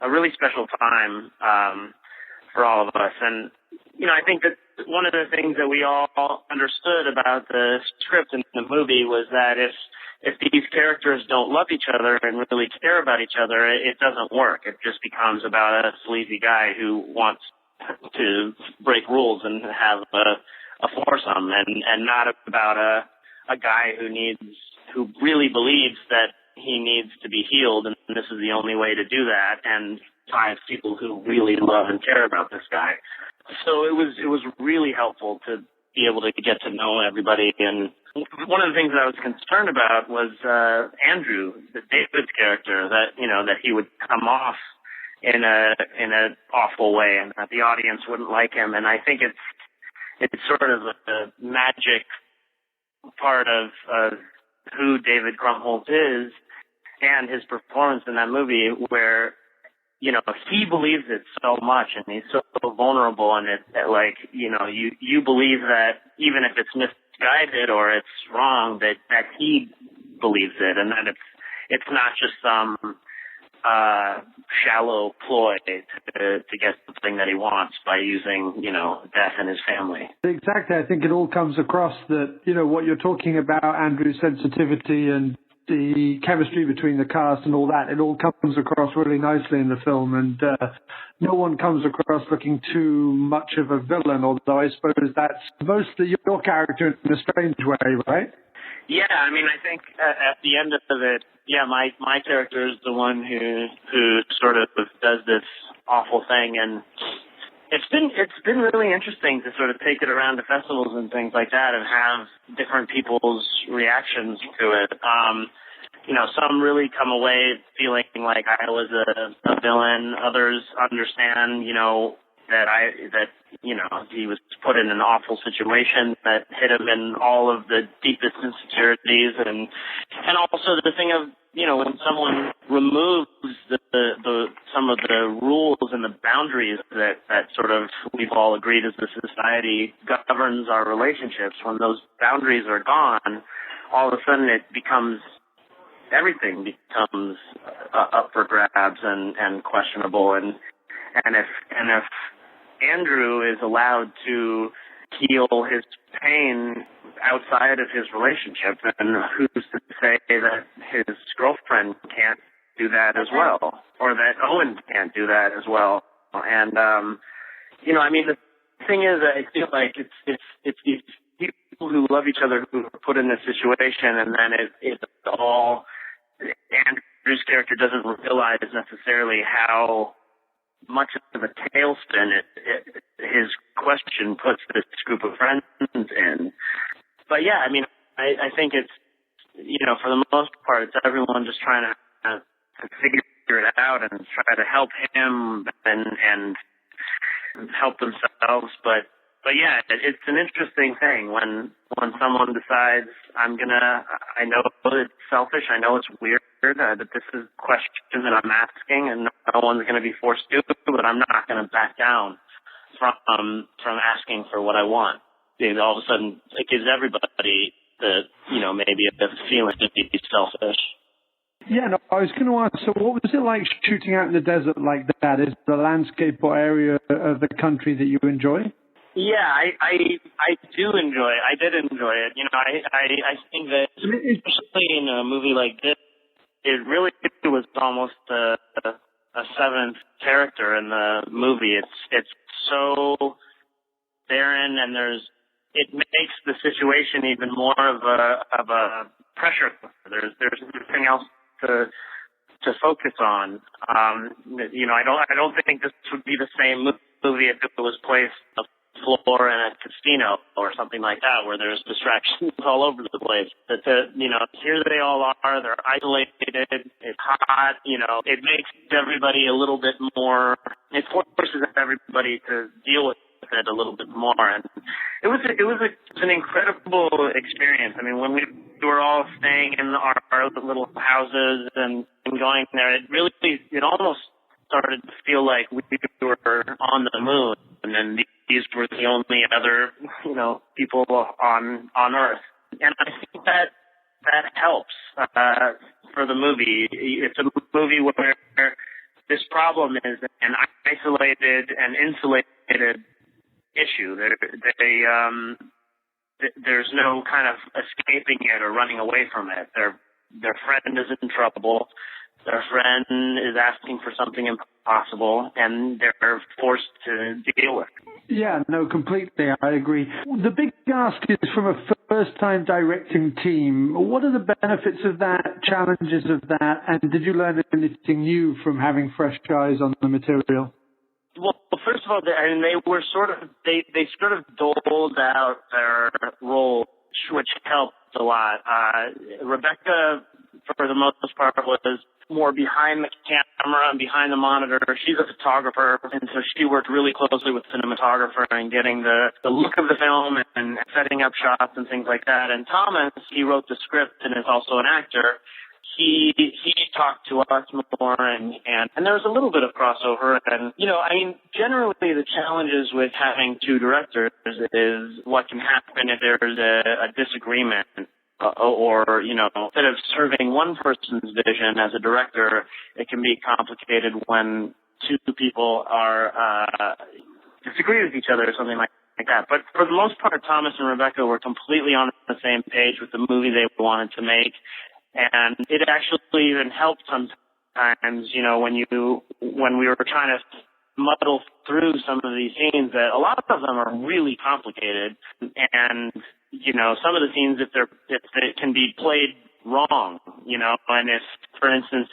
Speaker 17: a really special time for all of us. And I think that one of the things that we all understood about the script and the movie was that if these characters don't love each other and really care about each other, it doesn't work. It just becomes about a sleazy guy who wants to break rules and have a foursome, and not about a guy who really believes that he needs to be healed, and this is the only way to do that, and 5 people who really love and care about this guy. So it was really helpful to be able to get to know everybody. And one of the things that I was concerned about was Andrew, David's character, that that he would come off in a awful way, and that the audience wouldn't like him. And I think it's sort of a magic part of who David Krumholtz is and his performance in that movie, where he believes it so much, and he's so vulnerable in it that, you believe that even if it's misguided or it's wrong, that he believes it, and that it's not just some shallow ploy to get something that he wants by using, death in his family.
Speaker 1: Exactly. I think it all comes across that, what you're talking about, Andrew's sensitivity and the chemistry between the cast and all that, it all comes across really nicely in the film, and no one comes across looking too much of a villain, although I suppose that's mostly your character in a strange way, right?
Speaker 17: Yeah, I mean, I think at the end of it, yeah, my character is the one who sort of does this awful thing, and it's been really interesting to sort of take it around to festivals and things like that and have different people's reactions to it. You know, some really come away feeling like I was a villain. Others understand, you know, that you know, he was put in an awful situation that hit him in all of the deepest insecurities, and also the thing of, you know, when someone removes the some of the rules and the boundaries that sort of we've all agreed as a society governs our relationships, when those boundaries are gone, all of a sudden everything becomes up for grabs and questionable, and if Andrew is allowed to heal his pain outside of his relationship, then who's to say that his girlfriend can't do that as well, or that Owen can't do that as well? And you know, I mean, the thing is, I feel like it's these people who love each other who are put in this situation, and then it's all Andrew's character doesn't realize necessarily how much of a tailspin his question puts this group of friends in. But yeah, I mean, I think it's, you know, for the most part, it's everyone just trying to figure it out and try to help him and help themselves. But yeah, it's an interesting thing when someone decides, I know it's selfish, I know it's weird, that this is a question that I'm asking and no one's going to be forced to, but I'm not going to back down from asking for what I want. All of a sudden, it gives everybody maybe a bit of a feeling to be selfish.
Speaker 1: Yeah, no, I was going to ask, so what was it like shooting out in the desert like that? Is the landscape or area of the country that you enjoy?
Speaker 17: Yeah, I do enjoy it. I did enjoy it. You know, I think that, especially in a movie like this, it really was almost a seventh character in the movie. It's so barren, and it makes the situation even more of a pressure cooker. There's nothing else to focus on. You know, I don't think this would be the same movie if it was placed on the floor in a casino or something like that, where there's distractions all over the place. But you know, here they all are. They're isolated. It's hot. You know, it makes everybody a little bit more. It forces everybody to deal with it a little bit more, and it was an incredible experience. I mean, when we were all staying in our little houses and going there, it almost started to feel like we were on the moon, and then these were the only other, you know, people on Earth. And I think that helps for the movie. It's a movie where this problem is an isolated and insulated issue. There's no kind of escaping it or running away from it. Their friend is in trouble. Their friend is asking for something impossible, and they're forced to deal with it.
Speaker 1: Yeah, no, completely. I agree. The big ask is from a first-time directing team. What are the benefits of that, challenges of that, and did you learn anything new from having fresh eyes on the material?
Speaker 17: Well, first of all, they sort of doled out their role, which helped a lot. Rebecca, for the most part, was more behind the camera and behind the monitor. She's a photographer, and so she worked really closely with the cinematographer and getting the look of the film and setting up shots and things like that. And Thomas, he wrote the script and is also an actor. He talked to us more, and there was a little bit of crossover. And, you know, I mean, generally the challenges with having two directors is what can happen if there's a disagreement. Or, you know, instead of serving one person's vision as a director, it can be complicated when two people disagree with each other or something like that. But for the most part, Thomas and Rebecca were completely on the same page with the movie they wanted to make. And it actually even helped sometimes, you know, when we were trying to muddle through some of these scenes, that a lot of them are really complicated, and some of the scenes, if they can be played wrong, and if, for instance,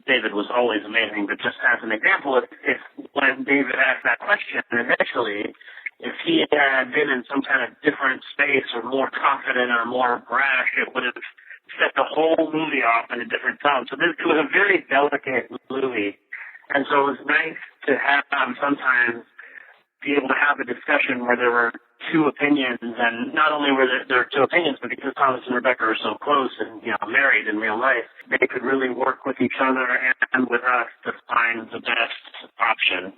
Speaker 17: David was always amazing, but just as an example, if when David asked that question initially, if he had been in some kind of different space or more confident or more brash, it would have set the whole movie off in a different tone. So this was a very delicate movie, and so it was nice to have sometimes be able to have a discussion where there were two opinions, and not only were there two opinions, but because Thomas and Rebecca are so close and married in real life, they could really work with each other and with us to find the best option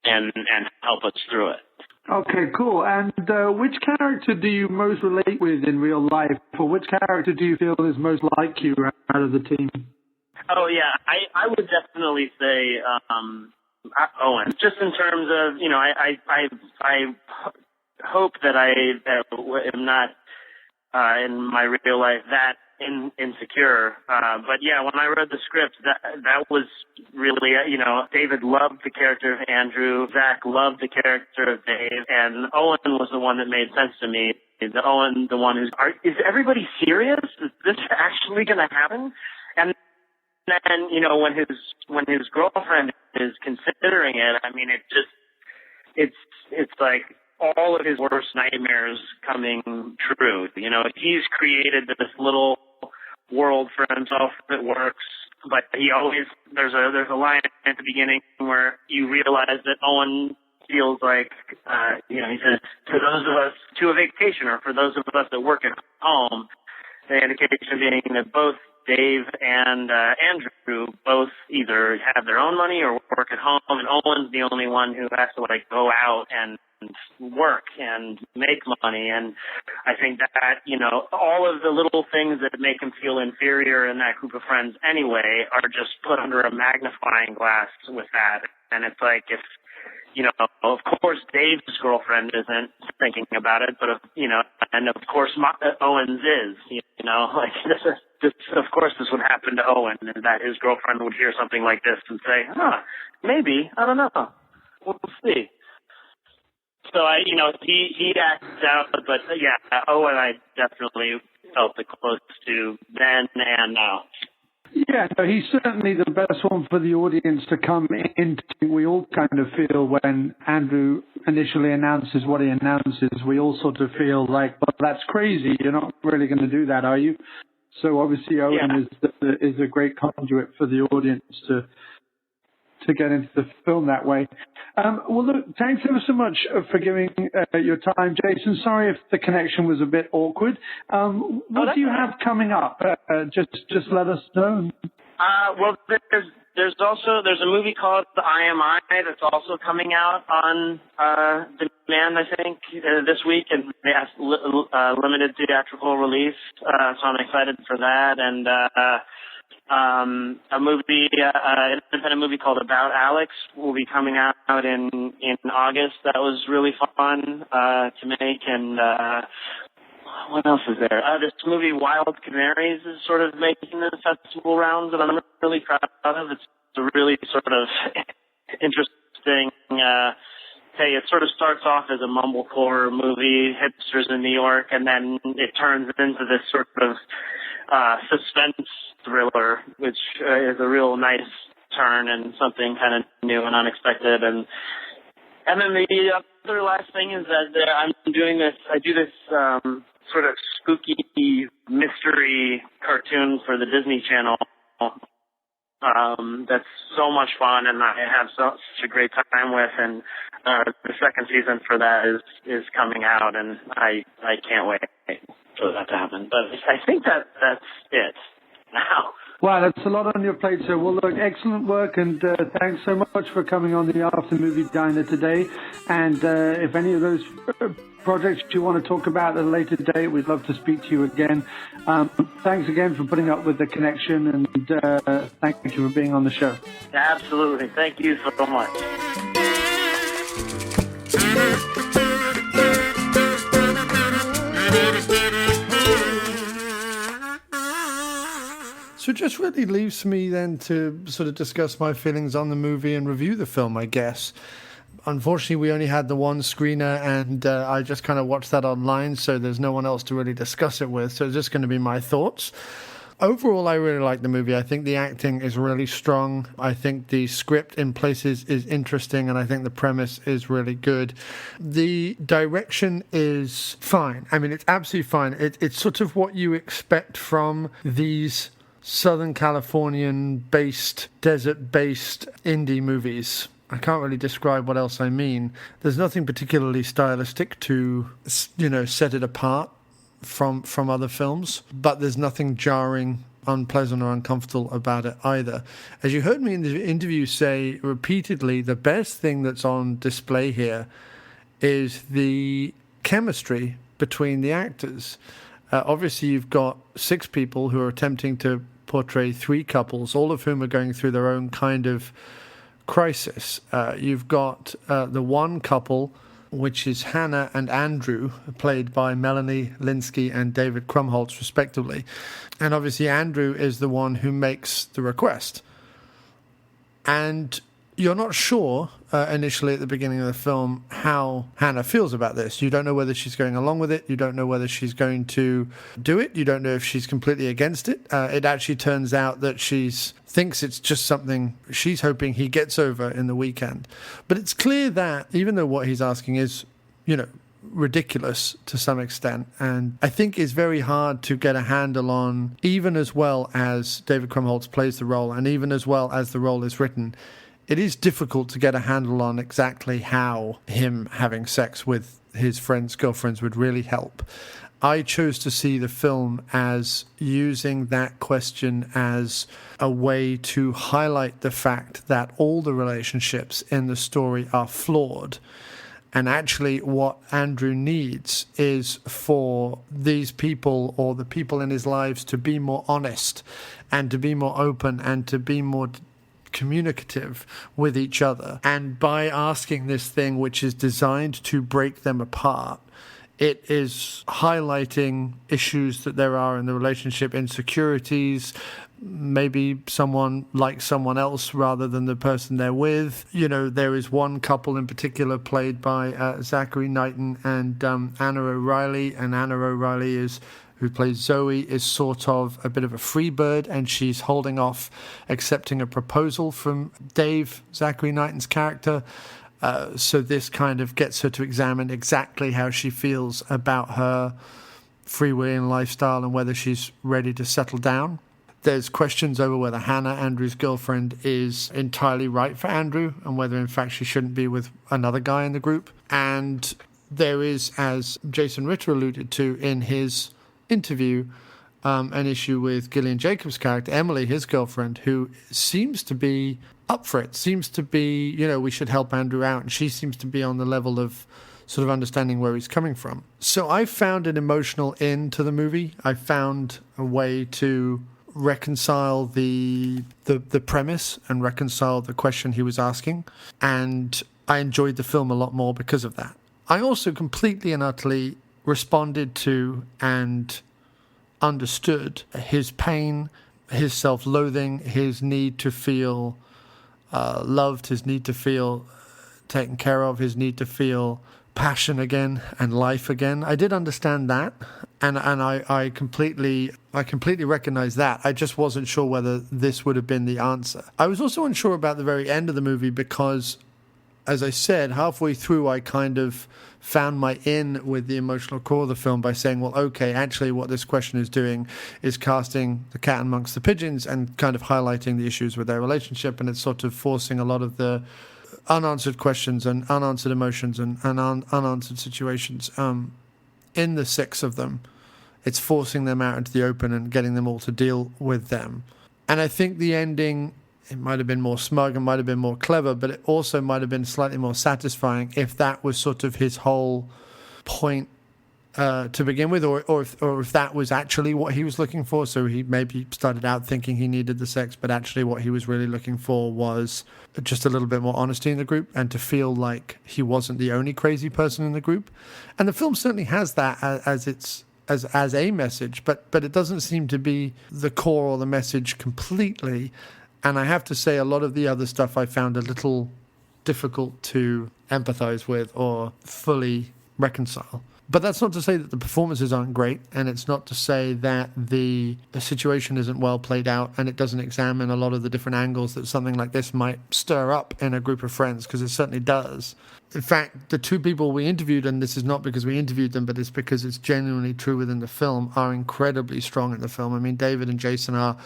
Speaker 17: and help us through it.
Speaker 1: Okay, cool. And which character do you most relate with in real life, or which character do you feel is most like you out of the team?
Speaker 17: Oh yeah, I would definitely say Owen. Just in terms of I hope that I am not in my real life that insecure. But yeah, when I read the script, that was really, David loved the character of Andrew, Zach loved the character of Dave, and Owen was the one that made sense to me. Owen, the one is everybody serious? Is this actually going to happen? And then, when his girlfriend is considering it, it's like all of his worst nightmares coming true. He's created this little world for himself that works, but there's a line at the beginning where you realize that Owen feels like, he says, for those of us to a vacation, or for those of us that work at home, the indication being that both Dave and Andrew both either have their own money or work at home, and Owen's the only one who has to go out and work and make money. And I think that, all of the little things that make him feel inferior in that group of friends anyway are just put under a magnifying glass with that. And it's like, if, of course Dave's girlfriend isn't thinking about it, but, and of course Owen's is, of course this would happen to Owen, and that his girlfriend would hear something like this and say, maybe, I don't know, we'll see. So he acts out, but yeah, Owen I definitely felt the closest to then and now.
Speaker 1: Yeah, no, he's certainly the best one for the audience to come into. We all kind of feel when Andrew initially announces what he announces, we all sort of feel like, well, that's crazy. You're not really going to do that, are you? So obviously Owen is a great conduit for the audience to get into the film that way. Well, look, thanks ever so much for giving your time, Jason. Sorry if the connection was a bit awkward. What do you have coming up? Just let us know.
Speaker 17: Well, there's a movie called The IMI that's also coming out on demand, I think, this week, and they have limited theatrical release. So I'm excited for that. And a movie, an independent movie called About Alex will be coming out in August. That was really fun to make. And what else is there? This movie Wild Canaries is sort of making the festival rounds that I'm really proud of. It's a really sort of interesting. It sort of starts off as a mumblecore movie, hipsters in New York, and then it turns into this sort of suspense thriller, which is a real nice turn and something kind of new and unexpected. And then the other last thing is that I do this sort of spooky mystery cartoon for the Disney Channel. That's so much fun, and I have such a great time with. And the second season for that is coming out, and I can't wait for that to happen. But I think that's it now.
Speaker 1: Wow, that's a lot on your plate, sir. Well, look, excellent work, and thanks so much for coming on the After Movie Diner today. And if any of those projects you want to talk about at a later date, we'd love to speak to you again. Thanks again for putting up with the connection, and thank you for being on the show.
Speaker 17: Absolutely. Thank you so much.
Speaker 1: So it just really leaves me then to sort of discuss my feelings on the movie and review the film, I guess. Unfortunately, we only had the one screener, and I just kind of watched that online, so there's no one else to really discuss it with. So it's just going to be my thoughts. Overall, I really like the movie. I think the acting is really strong. I think the script in places is interesting, and I think the premise is really good. The direction is fine. I mean, it's absolutely fine. It's sort of what you expect from these Southern Californian-based, desert-based indie movies. I can't really describe what else I mean. There's nothing particularly stylistic to, set it apart from other films, but there's nothing jarring, unpleasant, or uncomfortable about it either. As you heard me in the interview say repeatedly, the best thing that's on display here is the chemistry between the actors. Obviously, you've got 6 people who are attempting to portray 3 couples, all of whom are going through their own kind of crisis. You've got the one couple, which is Hannah and Andrew, played by Melanie Lynskey and David Krumholtz, respectively. And obviously Andrew is the one who makes the request. And you're not sure initially at the beginning of the film how Hannah feels about this. You don't know whether she's going along with it. You don't know whether she's going to do it. You don't know if she's completely against it. It actually turns out that she thinks it's just something she's hoping he gets over in the weekend. But it's clear that even though what he's asking is, ridiculous to some extent, and I think it's very hard to get a handle on, even as well as David Krumholtz plays the role and even as well as the role is written, it is difficult to get a handle on exactly how him having sex with his friends' girlfriends would really help. I chose to see the film as using that question as a way to highlight the fact that all the relationships in the story are flawed. And actually what Andrew needs is for these people, or the people in his lives, to be more honest and to be more open and to be more communicative with each other. And by asking this thing, which is designed to break them apart, it is highlighting issues that there are in the relationship, insecurities, maybe someone likes someone else rather than the person they're with. There is one couple in particular played by Zachary Knighton and Anna O'Reilly, and Anna O'Reilly who plays Zoe, is sort of a bit of a free bird, and she's holding off accepting a proposal from Dave, Zachary Knighton's character. So this kind of gets her to examine exactly how she feels about her freewheeling lifestyle and whether she's ready to settle down. There's questions over whether Hannah, Andrew's girlfriend, is entirely right for Andrew and whether in fact she shouldn't be with another guy in the group. And there is, as Jason Ritter alluded to in his interview, an issue with Gillian Jacobs' character, Emily, his girlfriend, who seems to be up for it, seems to be, we should help Andrew out, and she seems to be on the level of sort of understanding where he's coming from. So I found an emotional end to the movie. I found a way to reconcile the premise and reconcile the question he was asking, and I enjoyed the film a lot more because of that. I also completely and utterly responded to and understood his pain, his self-loathing, his need to feel loved, his need to feel taken care of, his need to feel passion again and life again. I did understand that, and I completely recognize that. I just wasn't sure whether this would have been the answer. I was also unsure about the very end of the movie because, as I said, halfway through I kind of found my in with the emotional core of the film by saying, well, okay, actually what this question is doing is casting the cat amongst the pigeons and kind of highlighting the issues with their relationship, and it's sort of forcing a lot of the unanswered questions and unanswered emotions and unanswered situations in the 6 of them. It's forcing them out into the open and getting them all to deal with them. And I think the ending, it might have been more smug and might have been more clever, but it also might have been slightly more satisfying if that was sort of his whole point to begin with, or if that was actually what he was looking for. So he maybe started out thinking he needed the sex, but actually what he was really looking for was just a little bit more honesty in the group and to feel like he wasn't the only crazy person in the group. And the film certainly has that as a message, but it doesn't seem to be the core or the message completely. And I have to say, a lot of the other stuff I found a little difficult to empathize with or fully reconcile. But that's not to say that the performances aren't great, and it's not to say that the situation isn't well played out and it doesn't examine a lot of the different angles that something like this might stir up in a group of friends, because it certainly does. In fact, the two people we interviewed, and this is not because we interviewed them, but it's because it's genuinely true within the film, are incredibly strong in the film. I mean, David and Jason are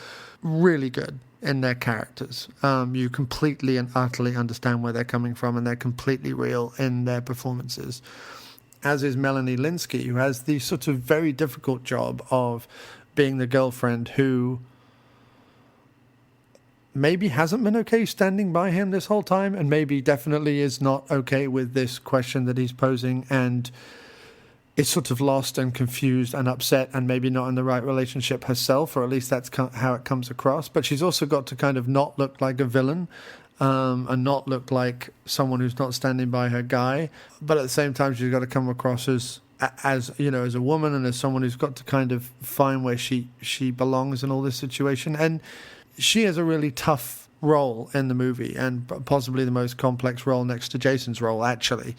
Speaker 1: really good in their characters. You completely and utterly understand where they're coming from, and they're completely real in their performances. As is Melanie Lynskey, who has the sort of very difficult job of being the girlfriend who maybe hasn't been okay standing by him this whole time, and maybe definitely is not okay with this question that he's posing, and is sort of lost and confused and upset and maybe not in the right relationship herself, or at least that's how it comes across. But she's also got to kind of not look like a villain, and not look like someone who's not standing by her guy. But at the same time, she's got to come across as you know, as a woman, and as someone who's got to kind of find where she belongs in all this situation. And she has a really tough role in the movie, and possibly the most complex role next to Jason's role, actually.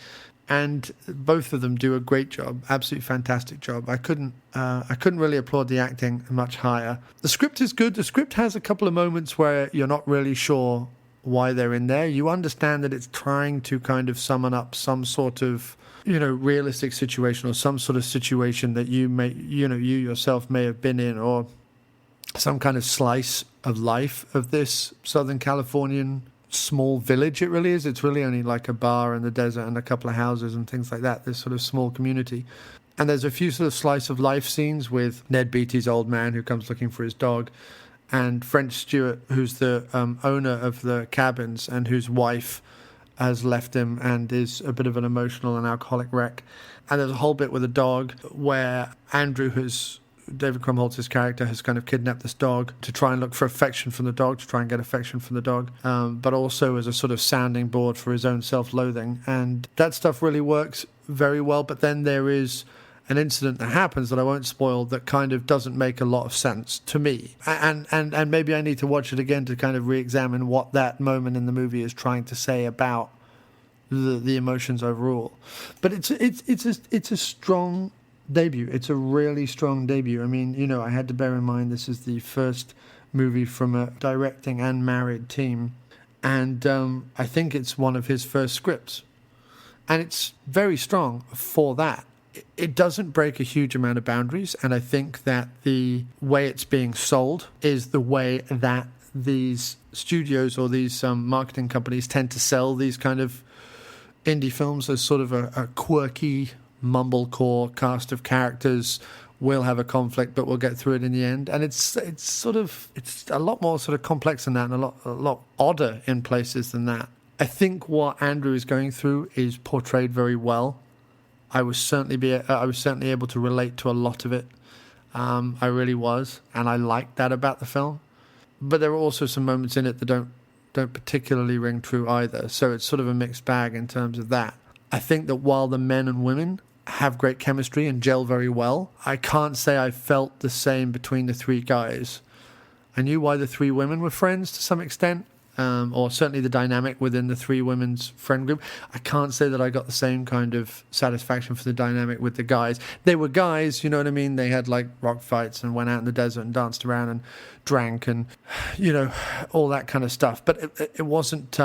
Speaker 1: And both of them do a great job, absolutely fantastic job. I couldn't really applaud the acting much higher. The script is good. The script has a couple of moments where you're not really sure why they're in there. You understand that it's trying to kind of summon up some sort of, you know, realistic situation, or some sort of situation that you yourself may have been in, or some kind of slice of life of this Southern Californian small village. It really is. It's really only like a bar in the desert and a couple of houses and things like that, this sort of small community. And there's a few sort of slice of life scenes with Ned Beatty's old man who comes looking for his dog, and French Stewart, who's the owner of the cabins and whose wife has left him and is a bit of an emotional and alcoholic wreck. And there's a whole bit with a dog where Andrew, David Krumholtz's character, has kind of kidnapped this dog to try and look for affection from the dog, to try and get affection from the dog, but also as a sort of sounding board for his own self-loathing. And that stuff really works very well. But then there is an incident that happens that I won't spoil that kind of doesn't make a lot of sense to me. And maybe I need to watch it again to kind of re-examine what that moment in the movie is trying to say about the emotions overall. But it's a strong debut. It's a really strong debut. I mean, you know, I had to bear in mind this is the first movie from a directing and married team, and I think it's one of his first scripts, and it's very strong for that. It doesn't break a huge amount of boundaries, and I think that the way it's being sold is the way that these studios or these marketing companies tend to sell these kind of indie films, as sort of a quirky mumblecore cast of characters. We'll have a conflict, but we'll get through it in the end. And it's a lot more sort of complex than that, and a lot odder in places than that. I think what Andrew is going through is portrayed very well. I was certainly able to relate to a lot of it. I really was, and I liked that about the film. But there are also some moments in it that don't particularly ring true either. So it's sort of a mixed bag in terms of that. I think that while the men and women have great chemistry and gel very well, I can't say I felt the same between the three guys. I knew why the three women were friends to some extent, or certainly the dynamic within the three women's friend group. I can't say that I got the same kind of satisfaction for the dynamic with the guys. They were guys, you know what I mean? They had like rock fights and went out in the desert and danced around and drank and, you know, all that kind of stuff. But it wasn't...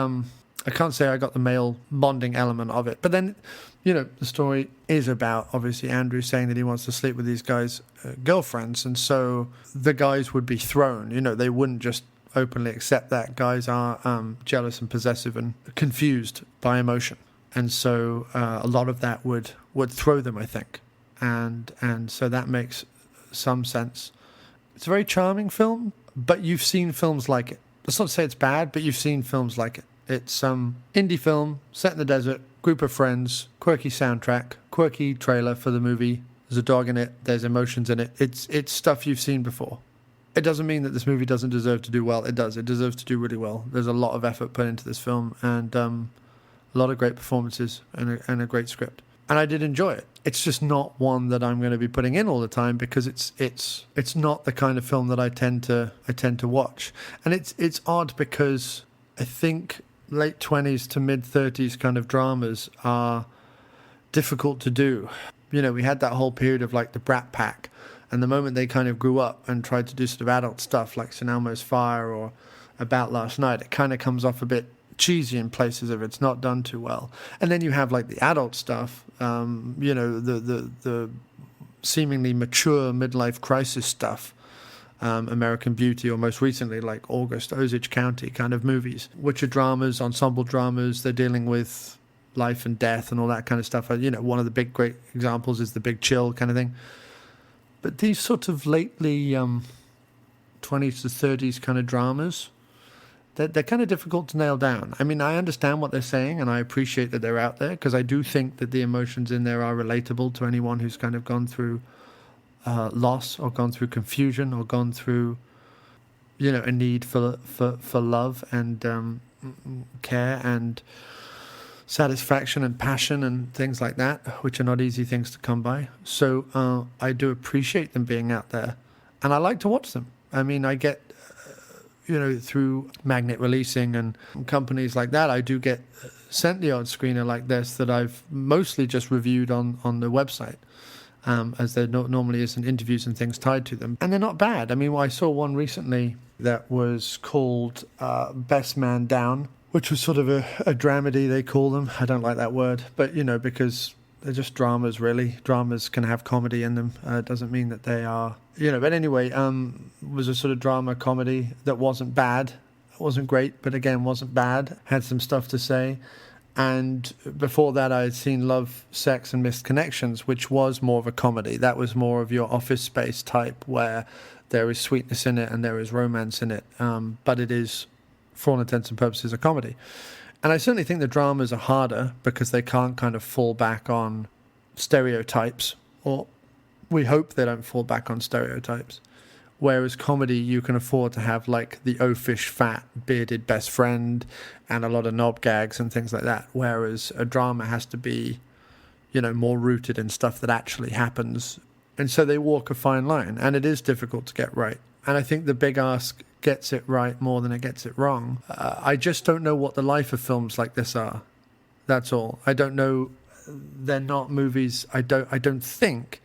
Speaker 1: I can't say I got the male bonding element of it. But then, you know, the story is about, obviously, Andrew saying that he wants to sleep with these guys' girlfriends. And so the guys would be thrown. You know, they wouldn't just openly accept that. Guys are jealous and possessive and confused by emotion. And so a lot of that would throw them, I think. And so that makes some sense. It's a very charming film, but you've seen films like it. Let's not say it's bad, but you've seen films like it. It's some indie film set in the desert, group of friends, quirky soundtrack, quirky trailer for the movie. There's a dog in it. There's emotions in it. It's stuff you've seen before. It doesn't mean that this movie doesn't deserve to do well. It does. It deserves to do really well. There's a lot of effort put into this film, and a lot of great performances and a great script. And I did enjoy it. It's just not one that I'm going to be putting in all the time, because it's not the kind of film that I tend to watch. And it's odd because I think late 20s to mid 30s kind of dramas are difficult to do. You know, we had that whole period of like the Brat Pack, and the moment they kind of grew up and tried to do sort of adult stuff like St. Elmo's Fire or About Last Night, it kind of comes off a bit cheesy in places if it's not done too well. And then you have like the adult stuff, you know, the seemingly mature midlife crisis stuff, American Beauty, or most recently like August Osage County kind of movies, which are dramas, ensemble dramas. They're dealing with life and death and all that kind of stuff. You know, one of the big great examples is The Big Chill kind of thing. But these sort of lately 20s to 30s kind of dramas, they're kind of difficult to nail down. I mean, I understand what they're saying, and I appreciate that they're out there, because I do think that the emotions in there are relatable to anyone who's kind of gone through loss, or gone through confusion, or gone through, you know, a need for love and care and satisfaction and passion and things like that, which are not easy things to come by. So I do appreciate them being out there, and I like to watch them. I mean, I get, you know, through Magnet Releasing and companies like that, I do get sent the odd screener like this that I've mostly just reviewed on the website, as there normally isn't interviews and things tied to them. And they're not bad. I mean, I saw one recently that was called Best Man Down, which was sort of a dramedy, they call them. I don't like that word, but, you know, because they're just dramas, really. Dramas can have comedy in them. It doesn't mean that they are, you know. But anyway, was a sort of drama comedy that wasn't bad. It wasn't great, but again, wasn't bad. Had some stuff to say. And before that, I had seen Love, Sex and Missed Connections, which was more of a comedy. That was more of your Office Space type, where there is sweetness in it and there is romance in it. But it is, for all intents and purposes, a comedy. And I certainly think the dramas are harder because they can't kind of fall back on stereotypes, or we hope they don't fall back on stereotypes. Whereas comedy, you can afford to have like the oafish, fat, bearded best friend and a lot of knob gags and things like that. Whereas a drama has to be, you know, more rooted in stuff that actually happens. And so they walk a fine line, and it is difficult to get right. And I think The Big Ask gets it right more than it gets it wrong. I just don't know what the life of films like this are. That's all. I don't know. They're not movies. I don't think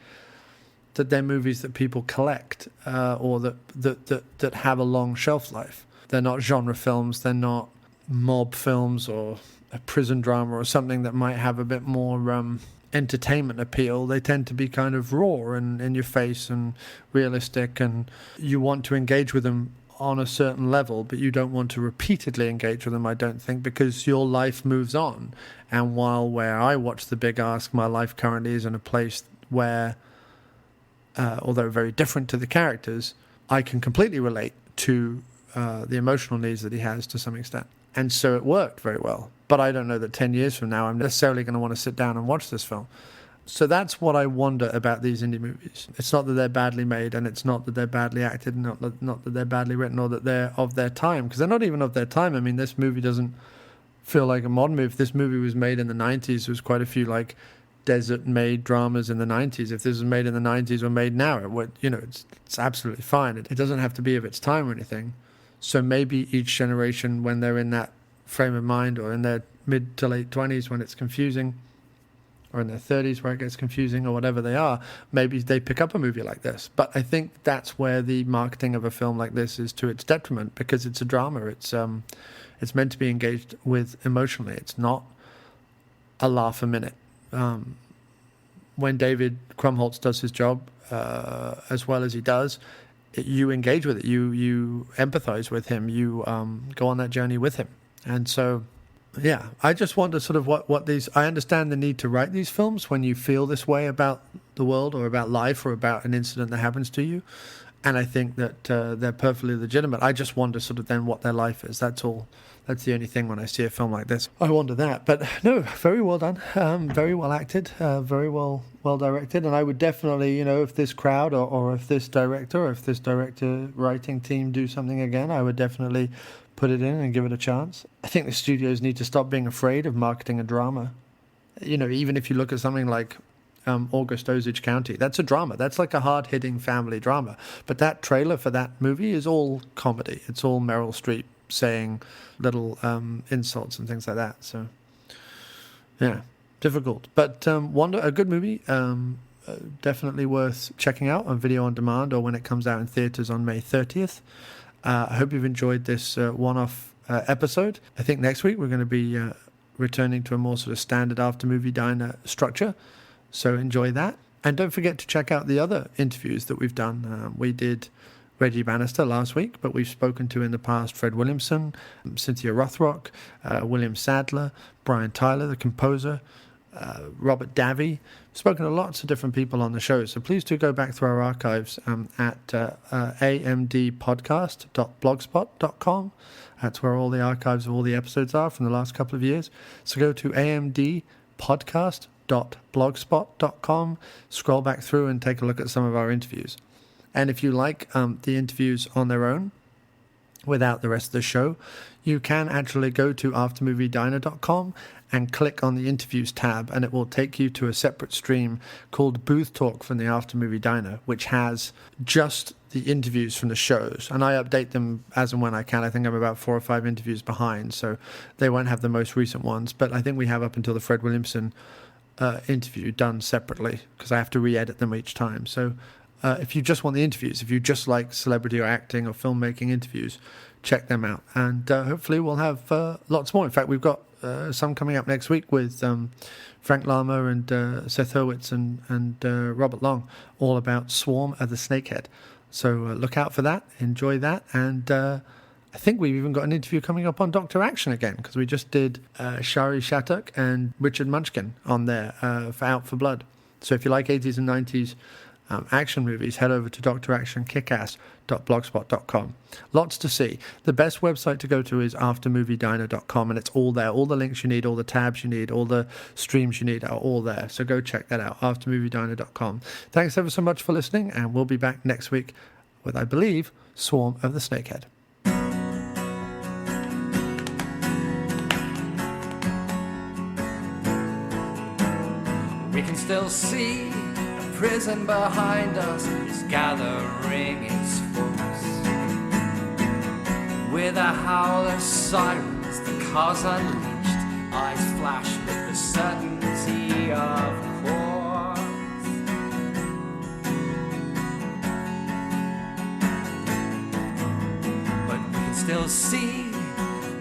Speaker 1: that they're movies that people collect, or that have a long shelf life. They're not genre films. They're not mob films or a prison drama or something that might have a bit more entertainment appeal. They tend to be kind of raw and in your face and realistic, and you want to engage with them on a certain level, but you don't want to repeatedly engage with them, I don't think, because your life moves on. And while where I watch The Big Ask, my life currently is in a place where, although very different to the characters, I can completely relate to the emotional needs that he has to some extent. And so it worked very well. But I don't know that 10 years from now I'm necessarily going to want to sit down and watch this film. So that's what I wonder about these indie movies. It's not that they're badly made, and it's not that they're badly acted, and not that they're badly written, or that they're of their time, because they're not even of their time. I mean, this movie doesn't feel like a modern movie. If this movie was made in the 90s, there was quite a few like desert-made dramas in the 90s. If this was made in the 90s or made now, it would, you know, it's absolutely fine. It doesn't have to be of its time or anything. So maybe each generation, when they're in that frame of mind, or in their mid to late 20s when it's confusing, or in their 30s where it gets confusing, or whatever they are, maybe they pick up a movie like this. But I think that's where the marketing of a film like this is to its detriment, because it's a drama. It's meant to be engaged with emotionally. It's not a laugh a minute. When David Krumholtz does his job as well as he does, you engage with it. You empathize with him. You go on that journey with him. And so, yeah, I just wonder sort of what these... I understand the need to write these films when you feel this way about the world, or about life, or about an incident that happens to you. And I think that they're perfectly legitimate. I just wonder sort of then what their life is. That's all. That's the only thing when I see a film like this. I wonder that. But no, very well done. Very well acted. Very well directed. And I would definitely, you know, if this crowd or if this director or if this director writing team do something again, I would definitely put it in and give it a chance. I think the studios need to stop being afraid of marketing a drama. You know, even if you look at something like August Osage County, that's a drama. That's like a hard-hitting family drama. But that trailer for that movie is all comedy. It's all Meryl Streep saying little insults and things like that. So, yeah, difficult. But a good movie. Definitely worth checking out on video on demand or when it comes out in theaters on May 30th. I hope you've enjoyed this one-off episode. I think next week we're going to be returning to a more sort of standard after movie diner structure. So enjoy that. And don't forget to check out the other interviews that we've done. We did Reggie Bannister last week, but we've spoken to in the past Fred Williamson, Cynthia Rothrock, William Sadler, Brian Tyler, the composer, Robert Davi. We've spoken to lots of different people on the show, so please do go back through our archives at amdpodcast.blogspot.com. That's where all the archives of all the episodes are from the last couple of years. So go to amdpodcast.blogspot.com, scroll back through and take a look at some of our interviews. And if you like the interviews on their own, without the rest of the show, you can actually go to aftermoviediner.com and click on the interviews tab, and it will take you to a separate stream called Booth Talk from the After Movie Diner, which has just the interviews from the shows, and I update them as and when I can. I think I'm about 4 or 5 interviews behind, so they won't have the most recent ones, but I think we have up until the Fred Williamson interview done separately, because I have to re-edit them each time. So if you just want the interviews, if you just like celebrity or acting or filmmaking interviews, check them out. And hopefully we'll have lots more. In fact, we've got some coming up next week with Frank Lama and Seth Hurwitz and Robert Long, all about Swarm of the Snakehead. So look out for that, enjoy that. And I think we've even got an interview coming up on Dr.Action again, because we just did Shari Shattuck and Richard Munchkin on there for Out for Blood. So if you like 80s and 90s action movies, head over to Dr.Action kickass.blogspot.com. Lots to see. The best website to go to is aftermoviediner.com, and it's all there. All the links you need, all the tabs you need, all the streams you need are all there. So go check that out, aftermoviediner.com. Thanks ever so much for listening, and we'll be back next week with, I believe, Swarm of the Snakehead.
Speaker 18: We can still see prison behind us is gathering its force. With a howl of sirens, the cars unleashed, eyes flash with the certainty of course. But we can still see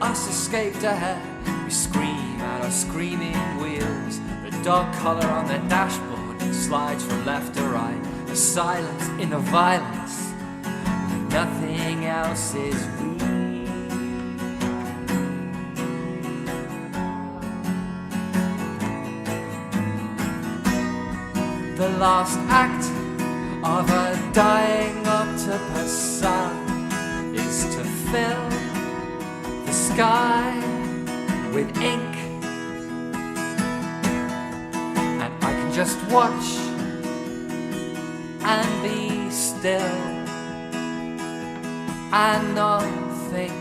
Speaker 18: us escaped ahead. We scream at our screaming wheels, the dog collar on the dashboard slides from left to right, the silence in the violence, nothing else is real. The last act of a dying octopus sun is to fill the sky with ink, and I can just watch and be still and not think.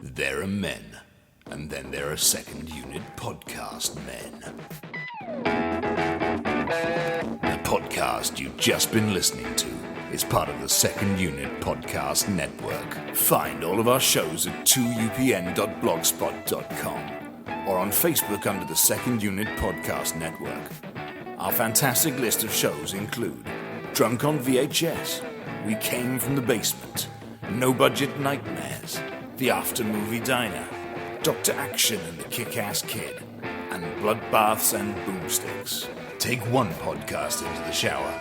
Speaker 19: There are men, and then there are second unit podcast men. The podcast you've just been listening to is part of the Second Unit Podcast Network. Find all of our shows at 2upn.blogspot.com or on Facebook under the Second Unit Podcast Network. Our fantastic list of shows include Drunk on VHS, We Came from the Basement, No Budget Nightmares, The After Movie Diner, Dr.Action and the Kick Ass Kid, and Bloodbaths and Boomsticks. Take one podcast into the shower.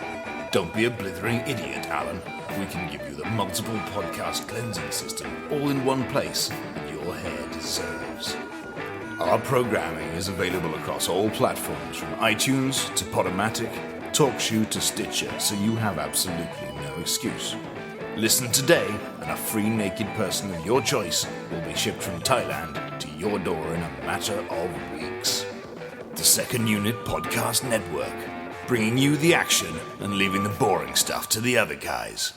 Speaker 19: Don't be a blithering idiot, Alan. We can give you the multiple podcast cleansing system all in one place that your hair deserves. Our programming is available across all platforms from iTunes to Podomatic, TalkShoe to Stitcher, so you have absolutely no excuse. Listen today, and a free naked person of your choice will be shipped from Thailand to your door in a matter of weeks. The Second Unit Podcast Network, bringing you the action and leaving the boring stuff to the other guys.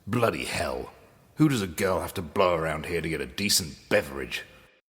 Speaker 19: Bloody hell. Who does a girl have to blow around here to get a decent beverage?